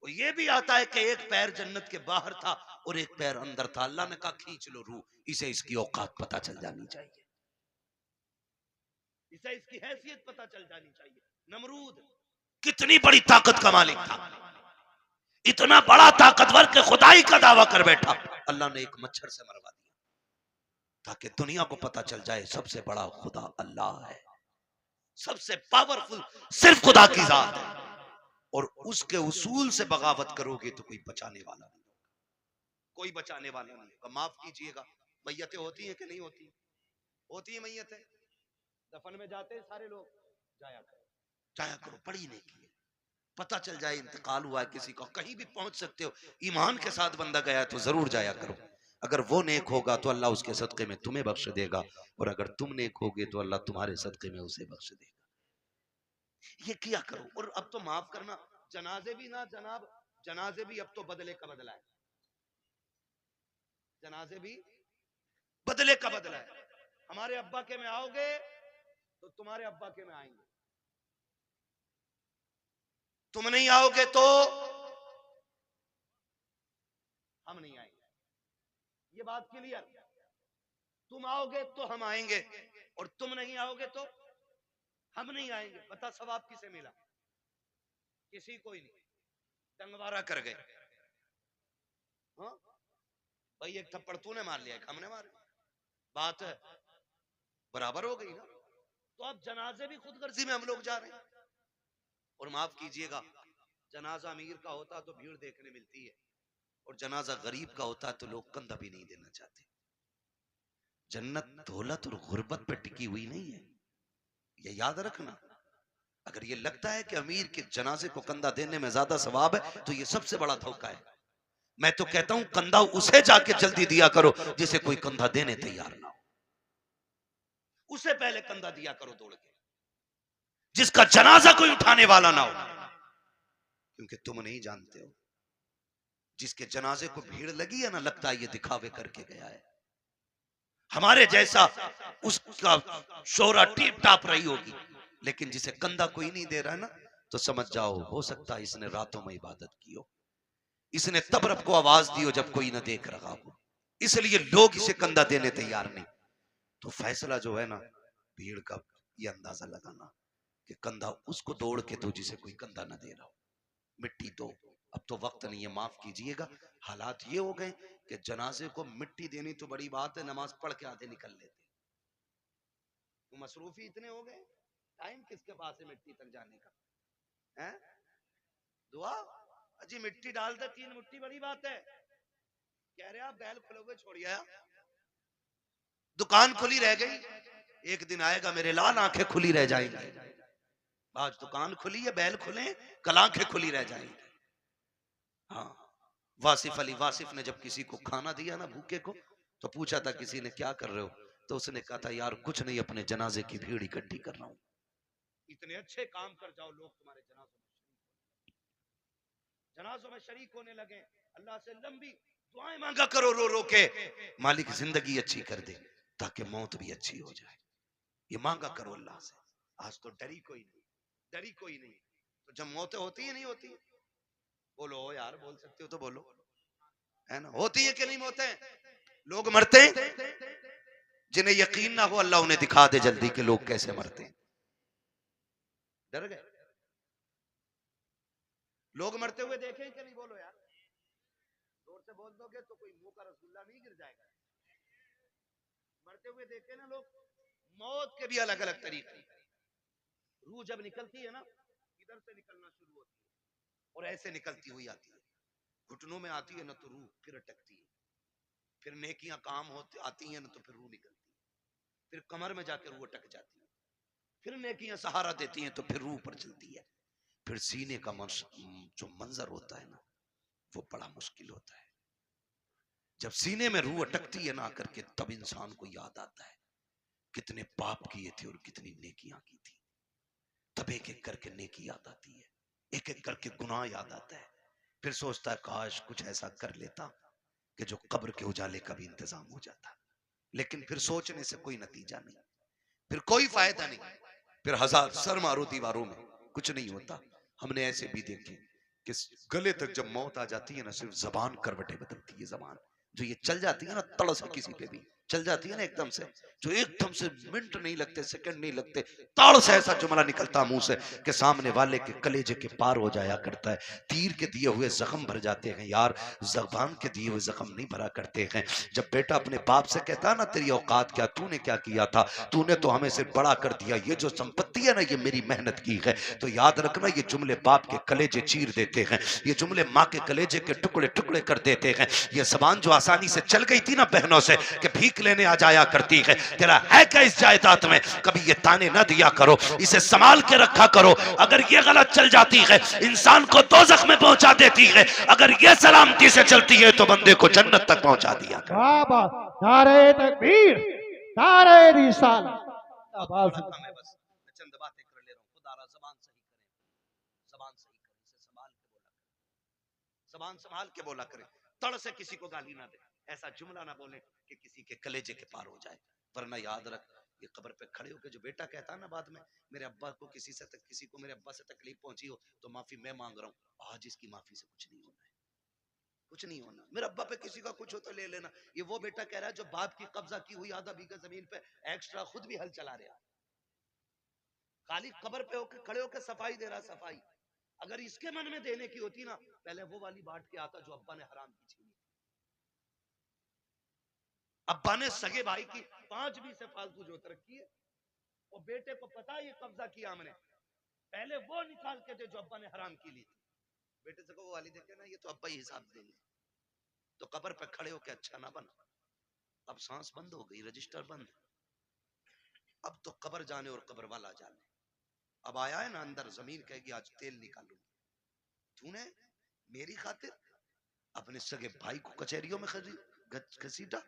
S1: और ये भी आता है कि एक पैर जन्नत के बाहर था और एक पैर अंदर था। अल्लाह ने कहा खींच लो रूह, इसे इसकी औकात पता चल जानी चाहिए, इसे इसकी हैसियत पता चल जानी चाहिए। नमरूद कितनी बड़ी ताकत का मालिक था, इतना बड़ा ताकतवर के खुदाई का दावा कर बैठा। अल्लाह ने एक मच्छर से मरवा दिया ताकि दुनिया को पता चल जाए सबसे बड़ा खुदा अल्लाह है, सबसे पावरफुल सिर्फ खुदा की जात है। और उसके उसूल से बगावत करोगे तो कोई बचाने वाला नहीं होगा, कोई बचाने वाला नहीं होगा। माफ कीजिएगा, मैयतें होती हैं कि नहीं होती? होती है मैयतें, दफन में जाते हैं सारे लोग, जाया करो, जाया करो, पढ़ी नहीं की, पता चल जाए इंतकाल हुआ है किसी का, कहीं भी पहुंच सकते हो, ईमान के साथ बंदा गया तो जरूर जाया करो। अगर वो नेक होगा तो अल्लाह उसके सदके में तुम्हें बख्श देगा, और अगर तुम नेक होगे तो अल्लाह तुम्हारे सदके में उसे बख्श देगा। ये किया करो। और अब तो माफ करना, जनाजे भी ना जनाब, जनाजे भी अब तो बदले का बदला है, जनाजे भी बदले का बदला है। हमारे अब्बा के में आओगे तो तुम्हारे अब्बा के में आएंगे, तुम नहीं आओगे तो हम नहीं आएंगे। ये बात क्लियर, तुम आओगे तो हम आएंगे और तुम नहीं आओगे तो हम नहीं आएंगे। बता सवाब किसे मिला? किसी को ही नहीं, डंगवारा कर गए। हाँ भाई, एक थप्पड़ तूने मार लिया, एक हमने मार, बात है बराबर हो गई ना। तो अब जनाजे भी खुदगर्जी में हम लोग जा रहे हैं। और माफ कीजिएगा, जनाजा अमीर का होता तो भीड़ देखने मिलती है, और जनाजा गरीब का होता तो लोग कंधा भी नहीं देना चाहते। जन्नत दौलत और गुर्बत पे टिकी हुई नहीं है, ये याद रखना। अगर ये लगता है कि अमीर के जनाजे को कंधा देने में ज्यादा सवाब है तो ये सबसे बड़ा धोखा है। मैं तो कहता हूं कंधा उसे जाके जल्दी दिया करो जिसे कोई कंधा देने तैयार ना हो, उसे पहले कंधा दिया करो दौड़ के, जिसका जनाजा कोई उठाने वाला ना हो। क्योंकि तुम नहीं जानते हो, जिसके जनाजे को भीड़ लगी है ना, लगता है ये दिखावे करके गया है, हमारे जैसा उसका शोहरा टीप टाप रही होगी, लेकिन जिसे कंधा कोई नहीं दे रहा है ना, तो समझ जाओ हो सकता है इसने रातों में इबादत की हो, इसने तब रब को आवाज दी हो जब कोई ना देख रहा हो, इसलिए लोग इसे कंधा देने तैयार नहीं। तो फैसला जो है ना भीड़ का, ये अंदाजा लगाना कि कंधा उसको दौड़ के दो जिसे कोई कंधा ना दे रहा हो, मिट्टी दो। अब तो वक्त नहीं है, माफ कीजिएगा, हालात ये हो गए कि जनाजे को मिट्टी देनी तो बड़ी बात है, नमाज पढ़ के आधे निकल लेते, तो मसरूफी इतने हो गए, टाइम किसके पास है मिट्टी तक जाने का? है दुआ अजी, मिट्टी डाल दे 3 मुट्ठी, बड़ी बात है। कह रहे आप बैल खुलोगे छोड़िए, दुकान खुली रह गई, एक दिन आएगा मेरे लाल आंखें खुली रह जाएंगी। आज दुकान खुली है, बैल खुले, कल आंखें खुली रह जाएंगी। हाँ, वासिफ अली वासिफ ने जब किसी को खाना दिया ना भूखे को, तो पूछा था किसी ने क्या कर रहे हो, तो उसने कहा था यार कुछ नहीं, अपने जनाजे की भीड़ इकट्ठी कर रहा हूं। इतने अच्छे काम कर जाओ, लोग तुम्हारे जनाजों में शरीक होने लगे। अल्लाह से लंबी दुआएं मांगा करो रो रो के, मालिक जिंदगी अच्छी कर दे ताकि मौत भी अच्छी हो जाए, ये मांगा करो अल्लाह से। आज तो डरी कोई नहीं, डरी कोई नहीं, तो जब मौतें होती है नहीं होती, बोलो यार, बोल सकते हो तो बोलो, है ना, होती है कि नहीं मौतें? लोग मरते हैं, जिन्हें यकीन ना हो अल्लाह उन्हें दिखा दे जल्दी कि लोग कैसे मरते हैं। डर गए? लोग मरते हुए देखे कि नहीं? बोलो यार, जोर से बोल दोगे तो कोई मुंह का रसगुल्ला नहीं गिर जाएगा। मरते हुए देखे ना लोग, मौत के भी अलग अलग तरीके, रूह जब निकलती है ना, इधर से निकलना शुरू होती है और ऐसे निकलती हुई आती है, घुटनों में आती है ना तो रूह फिर अटकती है, फिर नेकियां काम होती आती हैं ना तो फिर रूह निकलती है, फिर कमर में जाकर रूह अटक जाती है, फिर नेकियां सहारा देती हैं तो फिर रूह पर चलती है, फिर सीने का जो मंजर होता है ना वो बड़ा मुश्किल होता है। जब सीने में रूह अटकती है ना आकर के, तब इंसान को याद आता है कितने पाप किए थे और कितनी नेकियां की थी। तब एक एक करके नेकी याद आती है, एक एक करके गुनाह याद आता है। फिर सोचता है काश कुछ ऐसा कर लेता कि जो कब्र के उजाले का भी इंतजाम हो जाता। लेकिन फिर सोचने से कोई नतीजा नहीं, फिर कोई फायदा नहीं, फिर हजार सर मारो दीवारों में कुछ नहीं होता। हमने ऐसे भी देखे कि गले तक जब मौत आ जाती है ना, सिर्फ जबान करवटें बदलती है। जबान जो ये चल जाती है ना तड़ से, किसी पे भी चल जाती है ना एकदम से, जो एकदम से मिनट नहीं लगते, सेकंड नहीं लगते, ताड़ से ऐसा जुमला निकलता मुंह से कि सामने वाले के कलेजे के पार हो जाया करता है। तीर के दिए हुए जख्म भर जाते हैं यार, जबान के दिए हुए जख्म नहीं भरा करते हैं। जब बेटा अपने बाप से कहता है ना तेरी औकात क्या, तूने क्या किया था, तूने तो हमें से बड़ा कर दिया, ये जो संपत्ति है ना ये मेरी मेहनत की है। तो याद रखना ये जुमले बाप के कलेजे चीर देते हैं, ये जुमले माँ के कलेजे के टुकड़े टुकड़े कर देते हैं। ये जबान जो आसानी से चल गई थी ना बहनों से कि भीख लेने आ जाया करती है, तेरा है क्या इस जायदाद में, कभी ये ताने ना दिया करो, इसे संभाल के रखा करो। अगर ये गलत चल जाती है इंसान को दोज़ख में पहुंचा देती है, अगर ये सलामती से चलती है तो बंदे को जन्नत तक पहुंचा दिया कर।
S2: वाह वाह, नारे तकबीर, नारे रिसालत, जिंदाबाद
S1: मैं बस चंद बातें कर ले रहा हूँ। खुदा ज़बान सही करे, ज़बान सही करे, इसे संभाल के बोला करे, ज़बान संभाल के बोला करे, तड़ से किसी को गाली ना दे, ऐसा जुमला ना बोले कि किसी के कलेजे के पार हो जाए। वरना याद रख, ये कब्र पे खड़े होकर जो बेटा कहता है ना बाद में, मेरे अब्बा को किसी को मेरे अब्बा से तकलीफ पहुंची हो तो माफी मैं मांग रहा हूँ, आज इसकी माफी से कुछ नहीं होना है, कुछ नहीं होना। मेरे अब्बा पे किसी का कुछ हो तो ले लेना। ये वो बेटा कह रहा है जो बाप की कब्जा की हुई आधा बीघा जमीन पे एक्स्ट्रा खुद भी हल चला रहा, खाली कब्र पे होकर खड़े होकर सफाई दे रहा, सफाई। अगर इसके मन में देने की होती ना, पहले वो वाली बांट के आता जो अब्बा ने हराम की छीनी। अब्बा ने सगे भाई की 5 बीसे फालतू जोत रखी है और बेटे को पता है ये कब्जा किया हमने, पहले वो निकाल के दे जो अब्बा ने हराम की ली थी। बेटे से वो वाली देखे ना, ये तो अब्बा ही हिसाब देंगे। तो कब्र पे खड़े होके अच्छा ना बन। अब सांस बंद हो गई, रजिस्टर बंद, अब तो कब्र जाने और कब्र वाला जाने। अब आया है ना अंदर, जमीन कहेगी आज तेल निकालूंगी। तूने मेरी खातिर अपने सगे भाई को कचहरियों में घसीटा,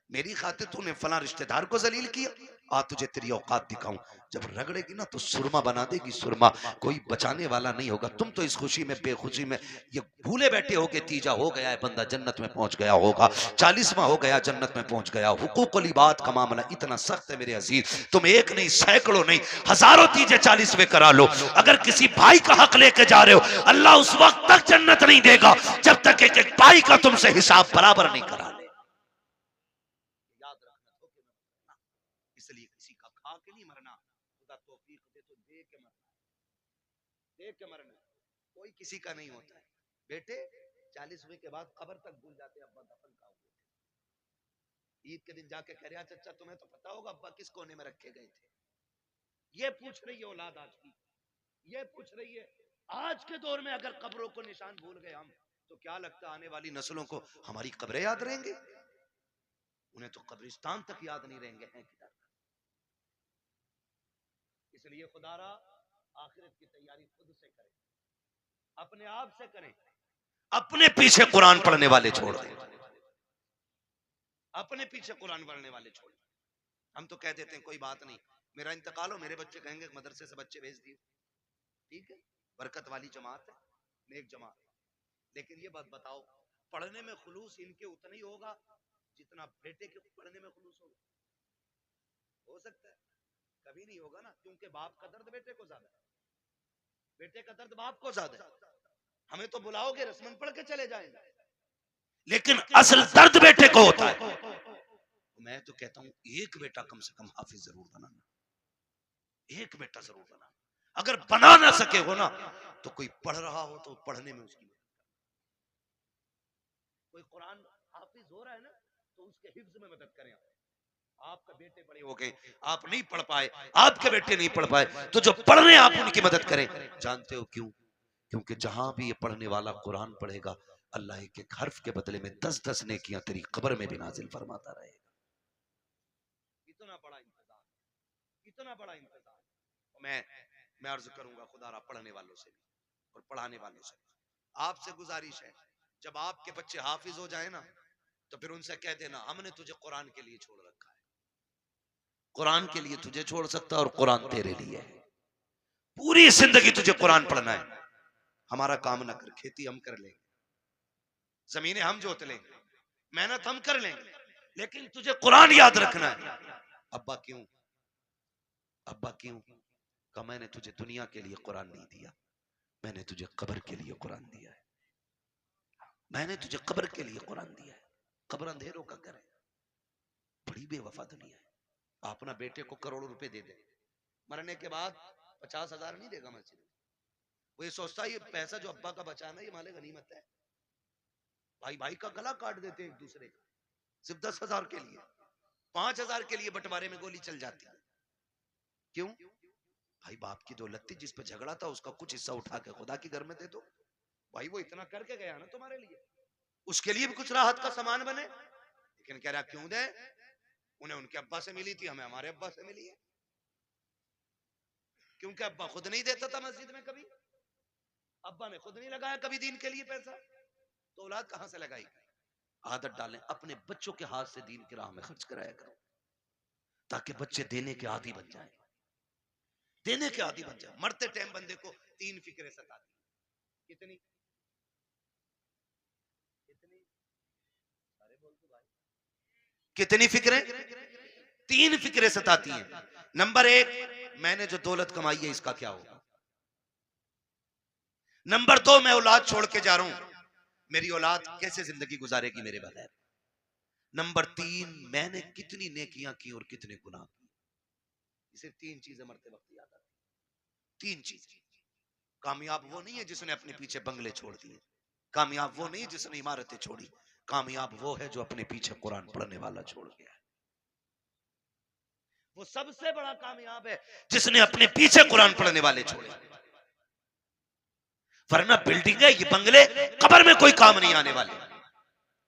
S1: मेरी खातिर तूने फला रिश्तेदार को जलील किया, आ तुझे तेरी औकात दिखाऊं। जब रगड़ेगी ना तो सुरमा बना देगी, सुरमा, कोई बचाने वाला नहीं होगा। तुम तो इस खुशी में बेखुशी में ये भूले बैठे होगे तीजा हो गया है बंदा जन्नत में पहुंच गया होगा, 40वां हो गया जन्नत में पहुंच गया। हुकूकुल इबाद का मामला इतना सख्त है मेरे अजीज, तुम एक नहीं सैकड़ों नहीं हजारों तीजे 40वें करा लो, अगर किसी भाई का हक लेके जा रहे हो अल्लाह उस वक्त तक जन्नत नहीं देगा जब तक एक एक भाई का तुमसे हिसाब बराबर नहीं करा ले। याद रखना, धोखे में मत मरना, इसलिए किसी का खा के नहीं मरना, खुदा तौफीक दे तो दे के मरना, दे के मरना। कोई किसी का नहीं होता है। बेटे 40वें के बाद कब्र तक भूल जाते हैं अब्बा दफन कहाँ हुए थे। ईद के दिन जाके कह रहा चाचा तुम्हें तो पता होगा अब्बा किस कोने में रखे गए थे। ये पूछ रही है औलाद आज की, ये पूछ रही है आज के दौर में अगर कब्रों को निशान भूल गए हम, तो क्या लगता है आने वाली नस्लों को हमारी कब्रें याद रहेंगे? उन्हें तो कब्रिस्तान तक याद नहीं रहेंगे हैं किधर। इसलिए खुदारा आखिरत की तैयारी खुद से करें, अपने आप से करें, अपने पीछे कुरान पढ़ने वाले छोड़ दें, अपने पीछे कुरान पढ़ने वाले छोड़ दें। हम तो कह देते हैं कोई बात नहीं, मेरा इंतकाल हो मेरे बच्चे कहेंगे मदरसे से बच्चे भेज दिए, ठीक है, बरकत वाली जमात है, नेक जमात। लेकिन ये बात बताओ, पढ़ने में खुलूस इनके उतना ही होगा जितना बेटे के पढ़ने में खुलूस होगा? हो सकता है कभी नहीं होगा ना, क्योंकि बाप का दर्द बेटे को ज्यादा है, बेटे का दर्द बाप को ज्यादा है। हमें तो बुलाओगे रस्मन पढ़ के चले जाएंगे, लेकिन असल दर्द बेटे को होता है। मैं तो कहता हूं एक बेटा कम से कम हाफिज जरूर बनाना, एक बेटा जरूर बनाना। अगर बना ना सके हो ना तो कोई पढ़ रहा हो तो पढ़ने में उसकी, कोई कुरान हाफिज हो रहा है ना तो उसके हिफ्ज में मदद करें। आपका बेटे बड़े हो गए, आप नहीं पढ़ पाए, आपके बेटे नहीं पढ़ पाए, तो जो पढ़ रहे हैं आप उनकी मदद करें। जानते हो क्यों? क्योंकि जहां भी ये पढ़ने वाला कुरान पढ़ेगा, अल्लाह एक एक हर्फ के बदले में 10-10 नेकियां तेरी कब्र में भी नाजिल फरमाता रहेगा। इतना बड़ा इंतजाम, इतना बड़ा इंतजाम। मैं अर्ज करूंगा खुदारा पढ़ने वालों से भी और पढ़ाने वालों से आपसे गुजारिश है, जब आपके बच्चे हाफिज हो जाए ना, तो फिर उनसे कह देना हमने तुझे कुरान के लिए छोड़ रखा है, कुरान के लिए तुझे छोड़ सकता है और कुरान तेरे लिए है। पूरी जिंदगी तुझे कुरान पढ़ना है। हमारा काम ना कर, खेती हम कर लेंगे, जमीनें हम जोत लेंगे, मेहनत हम कर लेंगे, लेकिन तुझे कुरान याद रखना है। अब्बा क्यों? अब्बा क्यों? कहा मैंने तुझे दुनिया के लिए कुरान नहीं दिया, मैंने तुझे कब्र के लिए कुरान दिया है। मैंने तुझे कब्र के लिए कुरान दिया है। कब्र अंधेरों का घर है, बड़ी बेवफा दुनिया है। आप अपना बेटे को करोड़ों रुपए दे दे, मरने के बाद 50,000 नहीं देगा मस्जिद में। वो ये सोचता है ये पैसा जो अब्बा का बचाना है ये माले गनीमत है। भाई भाई का गला काट देते हैं एक दूसरे का, सिर्फ 10,000 के लिए, 5,000 के लिए बंटवारे में गोली चल जाती है। क्यों? भाई बाप की दौलत थी, जिस पे झगड़ा था उसका कुछ हिस्सा उठा के खुदा के घर में दे दो। भाई वो इतना करके गया ना तुम्हारे लिए, उसके लिए भी कुछ राहत का सामान बने। लेकिन कह रहा क्यों दे? उन्हें उनके अब्बा से मिली थी, हमें हमारे अब्बा से मिली है। क्योंकि अब्बा खुद नहीं देता था मस्जिद में कभी, अब्बा ने खुद नहीं लगाया कभी दीन के लिए पैसा, तो औलाद कहां से लगाई? आदत डालें, अपने बच्चों के हाथ से दीन की राह में खर्च कराया करो, ताकि बच्चे देने के आदी बन जाएं, देने के आदी बन जाए। मरते टाइम बंदे को 3 फिक्रें सताती। कितनी? अरे बोल तो भाई, कितनी फिक्रें? 3 फिक्रें सताती हैं। नंबर 1, मैंने जो दौलत कमाई है इसका क्या होगा। नंबर 2, मैं औलाद छोड़ के जा रहा हूं, मेरी औलाद कैसे जिंदगी गुजारेगी मेरे बगैर। नंबर 3, मैंने कितनी नेकियां की और कितने गुनाह किए। सिर्फ 3 चीजें मरते वक्त याद आती, 3 चीजें। कामयाब वो नहीं है जिसने अपने पीछे बंगले छोड़ दिए, कामयाब वो नहीं जिसने इमारतें छोड़ी, कामयाब वो है जो अपने पीछे कुरान पढ़ने वाला छोड़ गया है। वो सबसे बड़ा कामयाब है जिसने अपने पीछे कुरान पढ़ने वाले छोड़े। वरना बिल्डिंग है, ये बंगले कब्र में कोई काम नहीं आने वाले।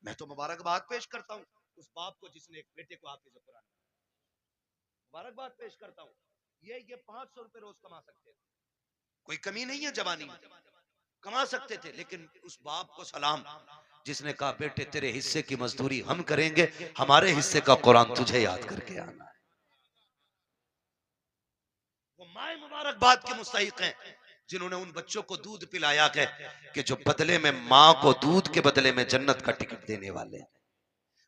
S1: मैं तो मुबारकबाद पेश करता हूं उस बाप को जिसने एक बेटे को हाफिज कुरान, मुबारकबाद पेश करता हूं। ये 500 रुपए रोज कमा सकते थे, कोई कमी नहीं है, जवानी में कमा सकते थे। लेकिन उस बाप को सलाम जिसने कहा बेटे तेरे हिस्से की मजदूरी हम करेंगे, हमारे हिस्से का कुरान तुझे याद करके आना है। वो माए मुबारकबाद के मुस्तहिक हैं जिन्होंने उन बच्चों को दूध पिलाया है कि जो बदले में माँ को दूध के बदले में जन्नत का टिकट देने वाले हैं।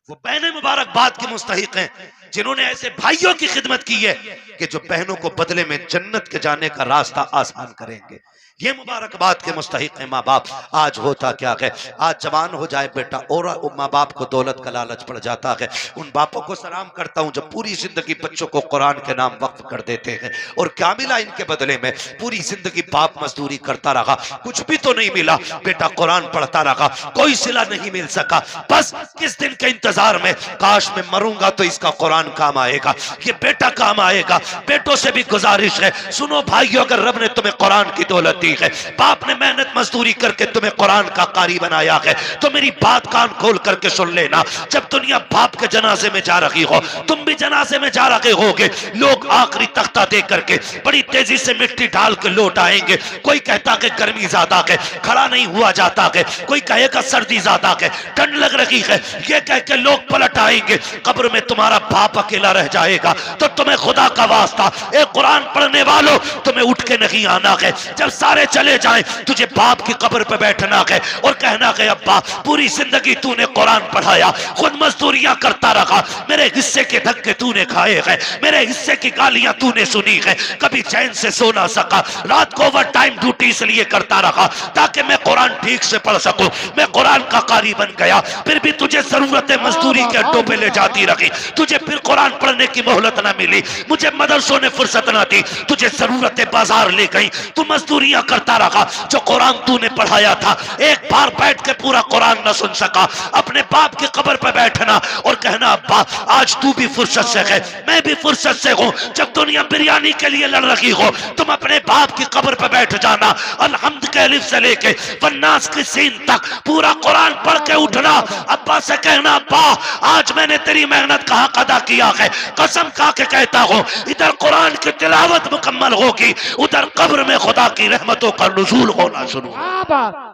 S1: वो बहनें मुबारकबाद के मुस्तहिक हैं जिन्होंने ऐसे भाइयों की खिदमत की है कि जो बहनों को बदले में जन्नत के जाने का रास्ता आसान करेंगे। ये मुबारकबाद के मुस्तहिक हैं माँ बाप। आज होता क्या है, आज जवान हो जाए बेटा और माँ बाप को दौलत का लालच पड़ जाता है। उन बापों को सलाम करता हूँ जो पूरी जिंदगी बच्चों को कुरान के नाम वक्फ कर देते हैं। और क्या मिला इनके बदले में? पूरी जिंदगी बाप मजदूरी करता रहा, कुछ भी तो नहीं मिला। बेटा कुरान पढ़ता रहा, कोई सिला नहीं मिल सका। बस किस दिन के इंतजार में, काश मैं मरूंगा तो इसका कुरान काम आएगा, ये बेटा काम आएगा। बेटों से भी गुजारिश है, सुनो भाइयों, अगर रब ने तुम्हें कुरान की दौलत दी है, बाप ने मेहनत मजदूरी करके तुम्हें कुरान का कारी बनाया है, तो मेरी बात कान खोल करके सुन लेना। जब दुनिया बाप के जनाजे में जा रही हो, तुम भी जनाजे में जा रहे होगे, लोग आखिरी तख्ता दे करके बड़ी तेजी से मिट्टी डाल के लौट आएंगे। कोई कहता कि गर्मी ज्यादा है, खड़ा नहीं हुआ जाता है, कोई कहेगा सर्दी ज्यादा है, ठंड लग रही है, ये कह के लोग पलट आएंगे। कब्र में तुम्हारा बाप अकेला रह जाएगा। तो तुम्हें खुदा का वास्ता, एक कुरान पढ़ने वालों, तुम्हें उठ के नहीं आना है। जब सारे चले जाएं, तुझे बाप की कब्र पे बैठना है और कहना है अब्बा पूरी जिंदगी तूने कुरान पढ़ाया, खुद मजदूरियां करता रहा, मेरे हिस्से के धक्के तूने खाए हैं, मेरे हिस्से की गालियां तूने सुनी है, कभी चैन से सो ना सका, रात को ओवर टाइम ड्यूटी इसलिए करता रहा ताकि मैं कुरान ठीक से पढ़ सकूं। मैं कुरान का कारी बन गया, फिर भी तुझे जरूरत मजदूरी के अड्डों पे ले जाती रही, तुझे फिर कुरान पढ़ने की मोहलत ना मिली, मुझे मदरसों ने फुर्सत ना दी, तुझे जरूरत बाजार ले गई, तू मजदूरियां करता रहा जो कुरान तूने पढ़ाया था। एक बार बैठ के पूरा कुरान न सुन सका, अपने बाप की कब्र पर बैठना और कहना अब्बा आज तू भी फुर्सत से है, मैं भी फुर्सत से हूं। जब दुनिया बिरयानी के लिए लड़ रही हो, तुम अपने बाप की कब्र पर बैठ जाना, अलहम्द के अलिफ से लेके वन्नास की सीन तक पूरा कुरान पढ़ के उठना। अब्बा से कहना अब्बा आज मैंने तेरी मेहनत का हक अदा किया है, कसम खा के कहता हूं इधर कुरान की तिलावत मुकम्मल होगी, उधर कब्र में खुदा की रहमतों का नुज़ूल होना शुरू।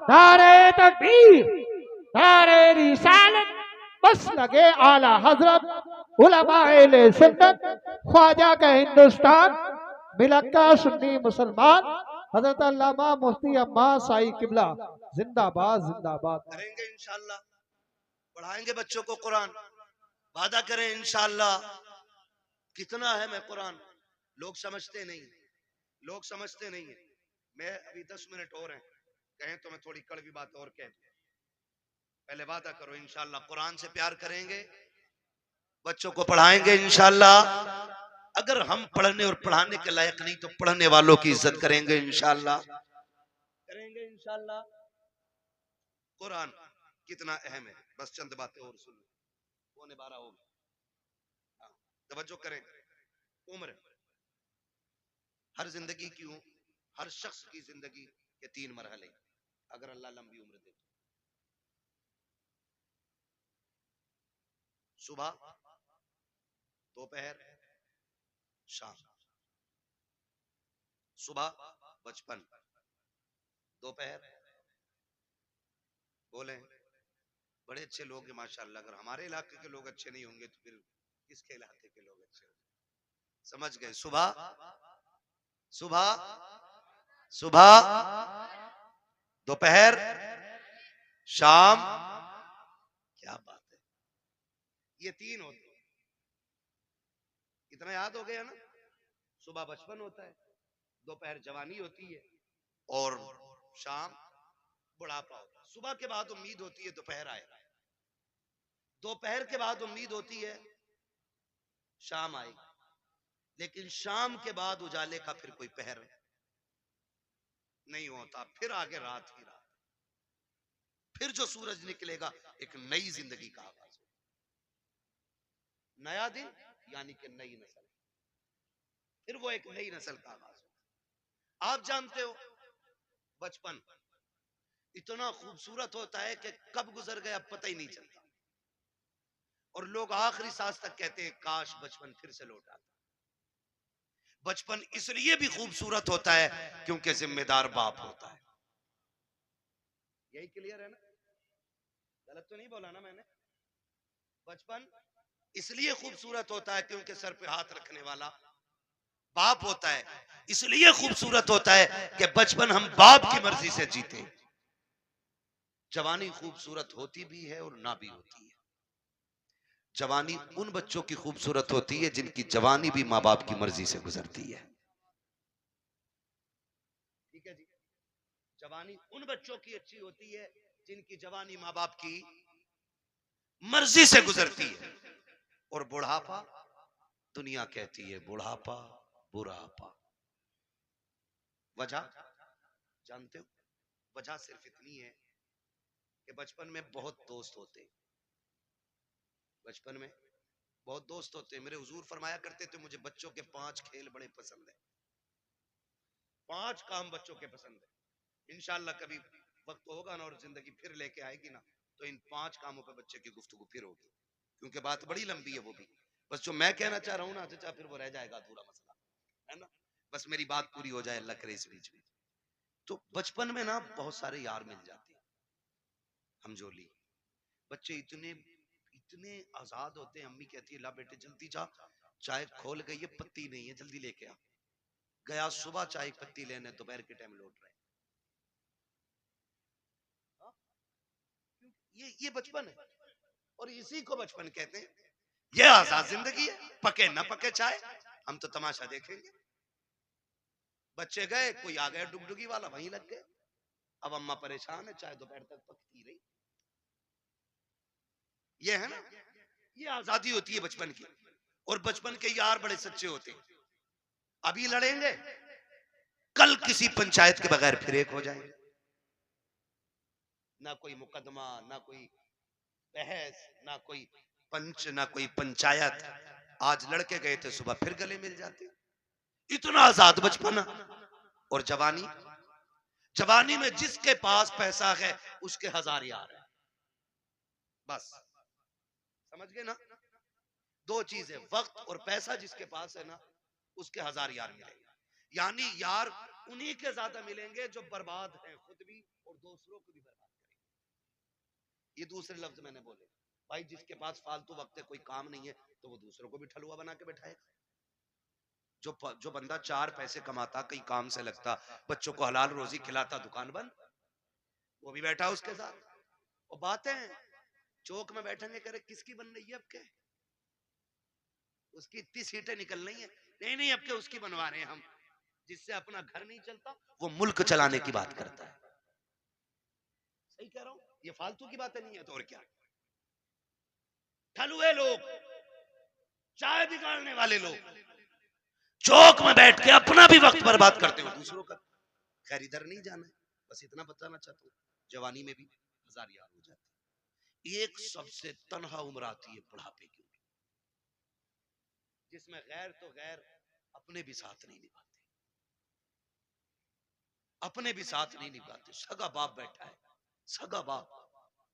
S2: नारे तकबीर, नारे रिसालत, बस लगे आला हजरत उलमाए सुन्नत, ख्वाजा का हिंदुस्तान, मिलक्का सुन्नी मुसलमान, हजरत अल्लामा मुफ्ती अब्बास साई किबला जिंदाबाद जिंदाबाद।
S1: करेंगे इंशाअल्लाह, पढ़ाएंगे बच्चों को कुरान, वादा करें इंशाअल्लाह। कितना है मैं कुरान, लोग समझते नहीं, लोग समझते नहीं है। मैं अभी 10 मिनट और हैं, कहें तो मैं थोड़ी कड़वी बात और कह दूं। पहले वादा करो इंशाअल्लाह कुरान से प्यार करेंगे, बच्चों को पढ़ाएंगे इंशाअल्लाह। अगर हम पढ़ने और पढ़ाने के लायक नहीं तो पढ़ने वालों की इज्जत करेंगे इंशाअल्लाह, करेंगे इंशाअल्लाह। कुरान कितना अहम है, बस चंद बातें और सुन लो, 11:15 हो गए। तवज्जो करें। उम्र, हर जिंदगी की, हर शख्स की जिंदगी के 3 मरहले, अगर अल्लाह लंबी उम्र दे। सुबह, दोपहर, शाम। सुबह बचपन, दोपहर, बोले बड़े अच्छे लोग हैं माशाअल्लाह, अगर हमारे इलाके के लोग अच्छे नहीं होंगे तो फिर किसके इलाके के लोग अच्छे होंगे? समझ गए? सुबह, सुबह, सुबह, दोपहर, शाम। क्या बात है, ये 3 होते हैं। इतना याद हो गया ना? सुबह बचपन होता है, दोपहर जवानी होती है और शाम बुढ़ापा होता है। सुबह के बाद उम्मीद होती है दोपहर आएगा, दोपहर के बाद उम्मीद होती है शाम आएगी, लेकिन शाम के बाद उजाले का फिर कोई पहर नहीं होता, फिर आगे रात ही रात, फिर जो सूरज निकलेगा एक नई जिंदगी का आगाज होगा, नया दिन यानी कि नई नस्ल, फिर वो एक नई नस्ल का आगाज होगा। आप जानते हो बचपन इतना खूबसूरत होता है कि कब गुजर गया पता ही नहीं चलता, और लोग आखिरी सांस तक कहते हैं काश बचपन फिर से लौट आता। बचपन इसलिए भी खूबसूरत होता है क्योंकि जिम्मेदार बाप होता है। यही क्लियर है ना? गलत तो नहीं बोला ना मैंने? बचपन इसलिए खूबसूरत होता है क्योंकि सर पे हाथ रखने वाला बाप होता है, इसलिए खूबसूरत होता है कि बचपन हम बाप की मर्जी से जीते। जवानी खूबसूरत होती भी है और ना भी होती है। जवानी उन बच्चों की खूबसूरत होती है जिनकी जवानी भी माँ बाप की मर्जी से गुजरती है। ठीक है जी? जवानी उन बच्चों की अच्छी होती है जिनकी जवानी माँ बाप की मर्जी से गुजरती है। और बुढ़ापा, दुनिया कहती है बुढ़ापा बुढ़ापा। वजह जानते हो? वजह सिर्फ इतनी है कि बचपन में बहुत दोस्त होते हैं, बचपन में बहुत दोस्त होते हैं। मेरे हुजूर फरमाया करते थे मुझे बच्चों के 5 खेल बड़े पसंद है, 5 काम बच्चों के पसंद है। इंशाअल्लाह कभी वक्त होगा ना और जिंदगी फिर लेके आएगी ना तो इन 5 कामों पे बच्चे की गुफ्तगू फिर होगी, क्योंकि बात बड़ी लंबी है वो भी। बस जो मैं कहना चाह रहा हूँ ना चाचा फिर वो रह जाएगा अधूरा मसला, है ना? बस मेरी बात पूरी हो जाए अल्लाह करे इस बीच में। तो बचपन में ना बहुत सारे यार मिल जाते हैं, हमजोली बच्चे इतने इतने आजाद होते हैं। अम्मी कहती है ला बेटे जल्दी जा, चाय खोल गई है पत्ती नहीं है जल्दी लेके आ। गया सुबह चाय पत्ती लेने, दोपहर के टाइम लौट रहे। ये बचपन है और इसी को बचपन कहते हैं। ये आजाद जिंदगी है, पके न पके चाय हम तो तमाशा देखेंगे। बच्चे गए, कोई आ गया डुगडुगी वाला, वहीं लग गए। अब अम्मा परेशान है, चाय दोपहर तक पकती रही। ये है ना, ये आजादी होती है बचपन की। और बचपन के यार बड़े सच्चे होते हैं। अभी लड़ेंगे कल किसी पंचायत के बगैर फिर एक हो जाएंगे। ना कोई मुकदमा, ना कोई बहस, ना कोई पंच, ना कोई पंचायत। आज लड़के गए थे, सुबह फिर गले मिल जाते। इतना आजाद बचपना। और जवानी, जवानी में जिसके पास पैसा है उसके हजार यार है। बस समझ गए ना? दो चीजें, वक्त और पैसा जिसके पास है ना, उसके हजार यार मिलेंगे। यानी यार उन्हीं के ज्यादा मिलेंगे जो बर्बाद हैं खुद भी और दूसरों को भी बर्बाद करेंगे। ये दूसरे लफ्ज मैंने बोले। भाई जिसके पास फालतू वक्त है, कोई काम नहीं है, तो वो दूसरों को भी ठलुआ बना के बैठाएगा। जो बंदा चार पैसे कमाता, कहीं काम से लगता, बच्चों को हलाल रोजी खिलाता, दुकान बंद, वो भी बैठा उसके साथ। और बातें चौक में बैठेंगे, करे किसकी बन रही है अब के, उसकी इतनी सीटें निकल रही है, नहीं नहीं अब के उसकी बनवा रहे हैं हम। जिससे अपना घर नहीं चलता वो मुल्क चलाने की बात करता है। सही कह रहा हूं? ये फालतू की बातें नहीं है तो और क्या। ठलुए लोग, चाय बिगाड़ने वाले लोग चौक में बैठ के अपना भी वक्त बर्बाद करते हो, दूसरों का। खैर इधर नहीं जाना है, बस इतना बताना चाहता हूँ, जवानी में भी हजार यार हो जाते हैं। एक सबसे तन्हा उम्र आती है बुढ़ापे की, जिसमें गैर तो गैर अपने भी साथ नहीं निभाते, अपने भी साथ नहीं निभाते। सगा बाप बैठा है, सगा बाप,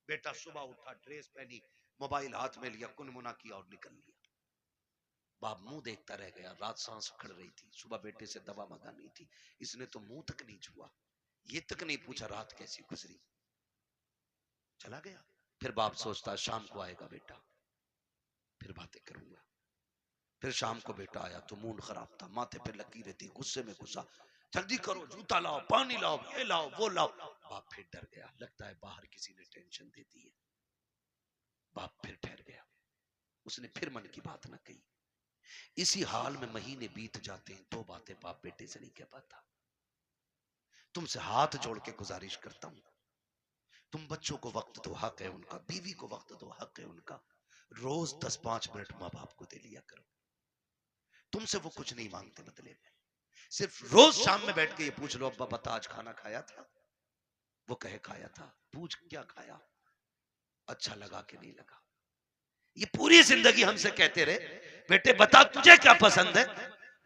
S1: बेटा सुबह उठा, ड्रेस पहनी, मोबाइल हाथ में लिया, कुनमुना किया और निकल लिया। बाप मुंह देखता रह गया, रात सांस उखड़ रही थी, सुबह बेटे से दवा मंगानी थी, इसने तो मुंह तक नहीं छुआ, ये तक नहीं पूछा रात कैसी गुजरी, चला गया। फिर बाप सोचता शाम को आएगा बेटा, फिर बातें करूंगा। फिर शाम को बेटा आया तो मूड खराब था, माथे पे लगी रहती, गुस्से में गुस्सा, जल्दी करो, जूता लाओ, पानी लाओ, ये लाओ, वो लाओ। बाप फिर डर गया, लगता है बाहर किसी ने टेंशन दे दी है। बाप फिर ठहर गया, उसने फिर मन की बात न कही। इसी हाल में महीने बीत जाते हैं, दो बातें बाप बेटे से नहीं कह पाता। तुमसे हाथ जोड़ के गुजारिश करता हूं, तुम बच्चों को वक्त दो, हक है उनका, बीवी को वक्त दो, हक है उनका। रोज 10-5 मिनट माँ बाप को दे लिया करो। तुमसे वो कुछ नहीं मांगते बदले में, सिर्फ रोज शाम में बैठ के ये पूछ लो, अब्बा बता आज खाना खाया था? वो कहे खाया था। पूछ क्या खाया, अच्छा लगा कि नहीं लगा। ये पूरी जिंदगी हमसे कहते रहे, बेटे बता तुझे क्या पसंद है?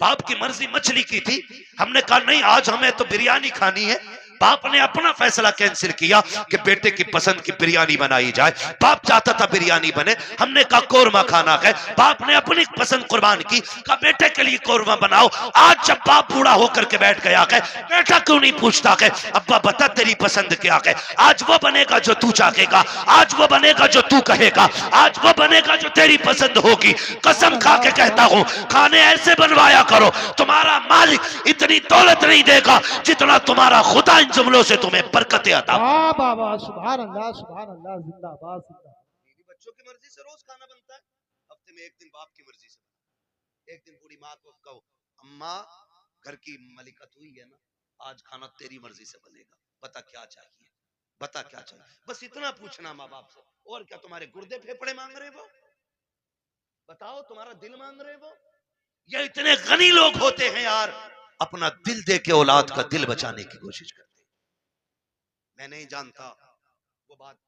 S1: बाप की मर्जी मछली की थी, हमने कहा नहीं आज हमें तो बिरयानी खानी है। बाप ने अपना फैसला कैंसिल किया कि बेटे की पसंद की बिरयानी बनाई जाए। बाप चाहता था बिरयानी बने, हमने कहा कोरमा खाना है। बाप ने अपनी पसंद कुर्बान की, कहा बेटे के लिए कोरमा बनाओ। आज जब बाप बूढ़ा होकर के बैठ गया है, बेटा क्यों नहीं पूछता है अब्बा बता तेरी पसंद क्या है? आज वो बनेगा जो तू चाहेगा, आज वो बनेगा जो तू कहेगा, आज वो बनेगा जो तेरी पसंद होगी। कसम खा के कहता हूं, खाने ऐसे बनवाया करो, तुम्हारा मालिक इतनी दौलत नहीं देगा जितना तुम्हारा खुदा इन जुमलों से तुम्हें बरकतें अता।
S2: वाह बाबा, सुभान अल्लाह, सुभान अल्लाह, जिंदाबाद जिंदाबाद।
S1: मेरी बच्चों की मर्जी से रोज खाना बनता है, हफ्ते में एक दिन बाप की मर्जी से बनता है। एक दिन बूढ़ी माँ को कहो अम्मा घर की मलिका तू ही है ना, आज खाना तेरी मर्जी से बनेगा, बता क्या चाहिए, बता क्या चाहिए। बस इतना पूछना माँ बाप से। और क्या तुम्हारे गुर्दे फेफड़े मांग रहे वो? बताओ तुम्हारा दिल मांग रहे वो? ये इतने गनी लोग होते हैं यार, अपना दिल दे के औलाद का दिल बचाने की कोशिश करते हैं। मैं नहीं जानता वो बात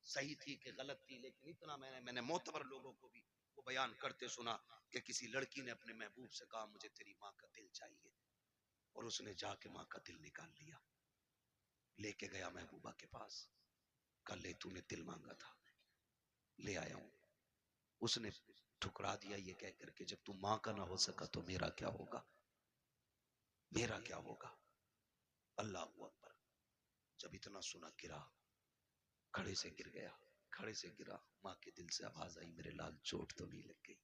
S1: सही थी कि गलत थी, लेकिन इतना मैंने मोतबर लोगों को भी वो बयान करते सुना कि किसी लड़की ने अपने महबूब से कहा मुझे तेरी माँ का दिल चाहिए, और उसने जाके माँ का दिल निकाल लिया, लेके गया महबूबा के पास, कल ले तूने दिल मांगा था, ले आया हूं। उसने ठुकरा दिया ये कह करके जब तू माँ का ना हो सका तो मेरा क्या होगा, मेरा क्या होगा। अल्लाह अकबर। जब इतना सुना गिरा, खड़े से गिर गया, खड़े से गिरा, माँ के दिल से आवाज आई मेरे लाल चोट तो नहीं लग गई?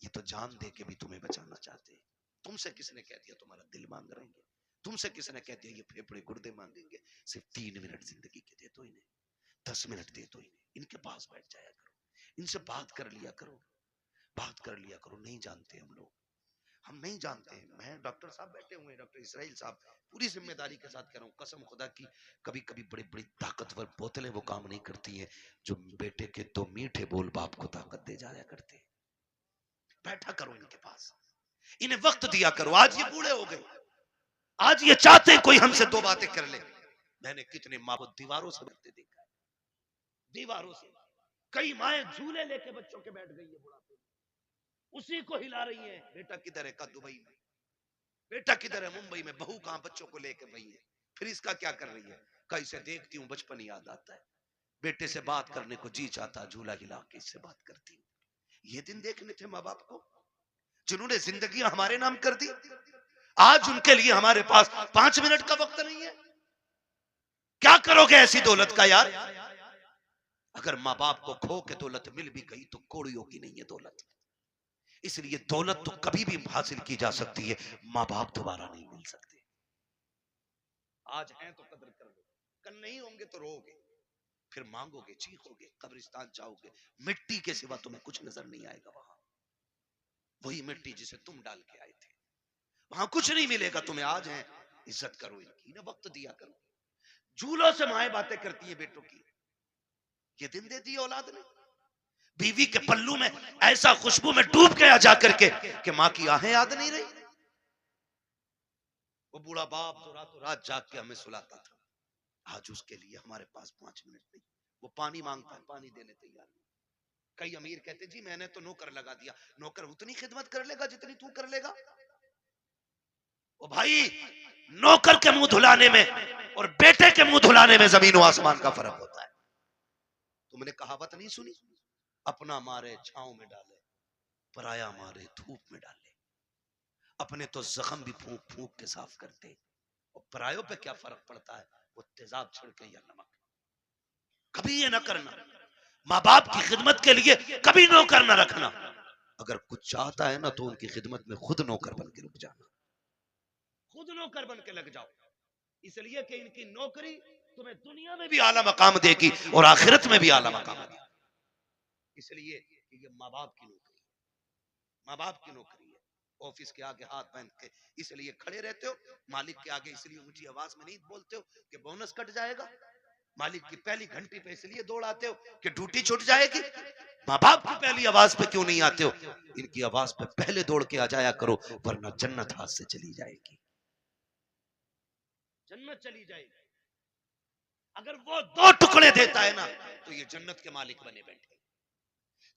S1: ये तो जान दे के भी तुम्हें बचाना चाहते हैं। तुमसे किसने कह दिया तुम्हारा दिल मांग रहे हैं? तुमसे किसने कह दिया ये फेफड़े गुर्दे मांगेंगे? सिर्फ 3 मिनट जिंदगी के दे दो इन्हें, 10 मिनट दे दो इन्हें, इनके पास बैठ जाया करो, इनसे बात कर लिया करो, बात कर लिया करो। नहीं जानते हम लोग, हम नहीं जानते। मैं डॉक्टर साहब बैठे हुए हैं, डॉक्टर इसराइल साहब, पूरी जिम्मेदारी के साथ कह रहा हूँ, कसम खुदा की, कभी कभी बड़ी बड़ी ताकतवर बोतलें वो काम नहीं करती हैं जो बेटे के 2 मीठे बोल बाप को ताकत दे जाया करते। बैठा करो इनके पास, इन्हें वक्त दिया करो। आज ये बूढ़े हो गए, आज ये चाहते हैं कोई हमसे दो बातें कर ले। मैंने कितने माँ को दीवारों से बैठते देखा है, दीवारों से। कई माएं झूले लेके बच्चों के बैठ गई है बुढ़ापे, उसी को हिला रही है। बेटा किधर है? का दुबई में। बेटा किधर है? मुंबई में। बहू कहां? बच्चों को लेके गई है। फिर इसका क्या कर रही है? का इसे देखती हूँ बचपन याद आता है, बेटे से बात करने को जी चाहता, झूला हिला के इससे बात करती हूँ। ये दिन देखने थे माँ बाप को, जिन्होंने जिंदगी हमारे नाम कर दी। आज उनके लिए हमारे पास 5 मिनट का वक्त नहीं है। क्या करोगे ऐसी दौलत का यार? अगर माँ बाप को खो के दौलत मिल भी गई तो कौड़ियों की नहीं है दौलत। इसलिए दौलत तो कभी भी हासिल की जा सकती है, माँ बाप दोबारा नहीं मिल सकते। आज हैं तो कदर कर लो, कल नहीं होंगे तो रोगे, फिर मांगोगे, चीखोगे, कब्रिस्तान जाओगे, मिट्टी के सिवा तुम्हें कुछ नजर नहीं आएगा। वहां वही मिट्टी जिसे तुम डाल के आए थे, वहां कुछ नहीं मिलेगा तुम्हें। आज है, इज्जत करो इनकी ना, वक्त दिया करो। झूलों से माएं बातें करती है बेटों की, ये दिन दे दी औलाद ने। बीवी के पल्लू में ऐसा खुशबू में डूब गया जाकर के कि माँ की आहें याद नहीं रही। वो बूढ़ा बाप जो रातों रात जाग के हमें सुलाता था, आज उसके लिए हमारे पास 5 मिनट नहीं। वो पानी मांगता है, पानी देने तैयार नहीं। कई अमीर कहते जी मैंने तो नौकर लगा दिया। नौकर उतनी खिदमत कर लेगा जितनी तू कर लेगा। ओ भाई, नौकर के मुंह धुलाने में और बेटे के मुंह धुलाने में जमीन और आसमान का फर्क होता है। तुमने कहावत नहीं सुनी? अपना मारे छांव में डाले, पराया मारे धूप में डाले। अपने तो जख्म भी फूंक फूंक के साफ करते, और परायों पे क्या फर्क पड़ता है? वो तेजाब छिड़के या नमक। कभी ये ना करना, माँ बाप की खिदमत के लिए कभी नौकर ना रखना। अगर कुछ चाहता है ना तो उनकी खिदमत में खुद नौकर बन के रुक जाना, खुद नौकर बन के लग जाओ। इसलिए कि इनकी नौकरी तुम्हें दुनिया में भी आला मकाम देगी और आखिरत में भी आला मकाम देगी। इसलिए कि ये माँ बाप की नौकरी, माँ बाप की नौकरी है। ऑफिस के आगे हाथ बांध के इसलिए खड़े रहते हो, मालिक के आगे इसलिए ऊंची आवाज में नहीं बोलते हो कि बोनस कट जाएगा। मालिक की पहली घंटी पे इसलिए दौड़ आते हो कि ड्यूटी छूट जाएगी। माँ बाप की पहली आवाज पे क्यों नहीं आते हो? इनकी आवाज पे पहले दौड़ के आ जाया करो, वरना जन्नत हाथ से चली जाएगी, जन्नत चली जाएगी। अगर वो 2 टुकड़े देता है ना तो ये जन्नत के मालिक बने बैठे।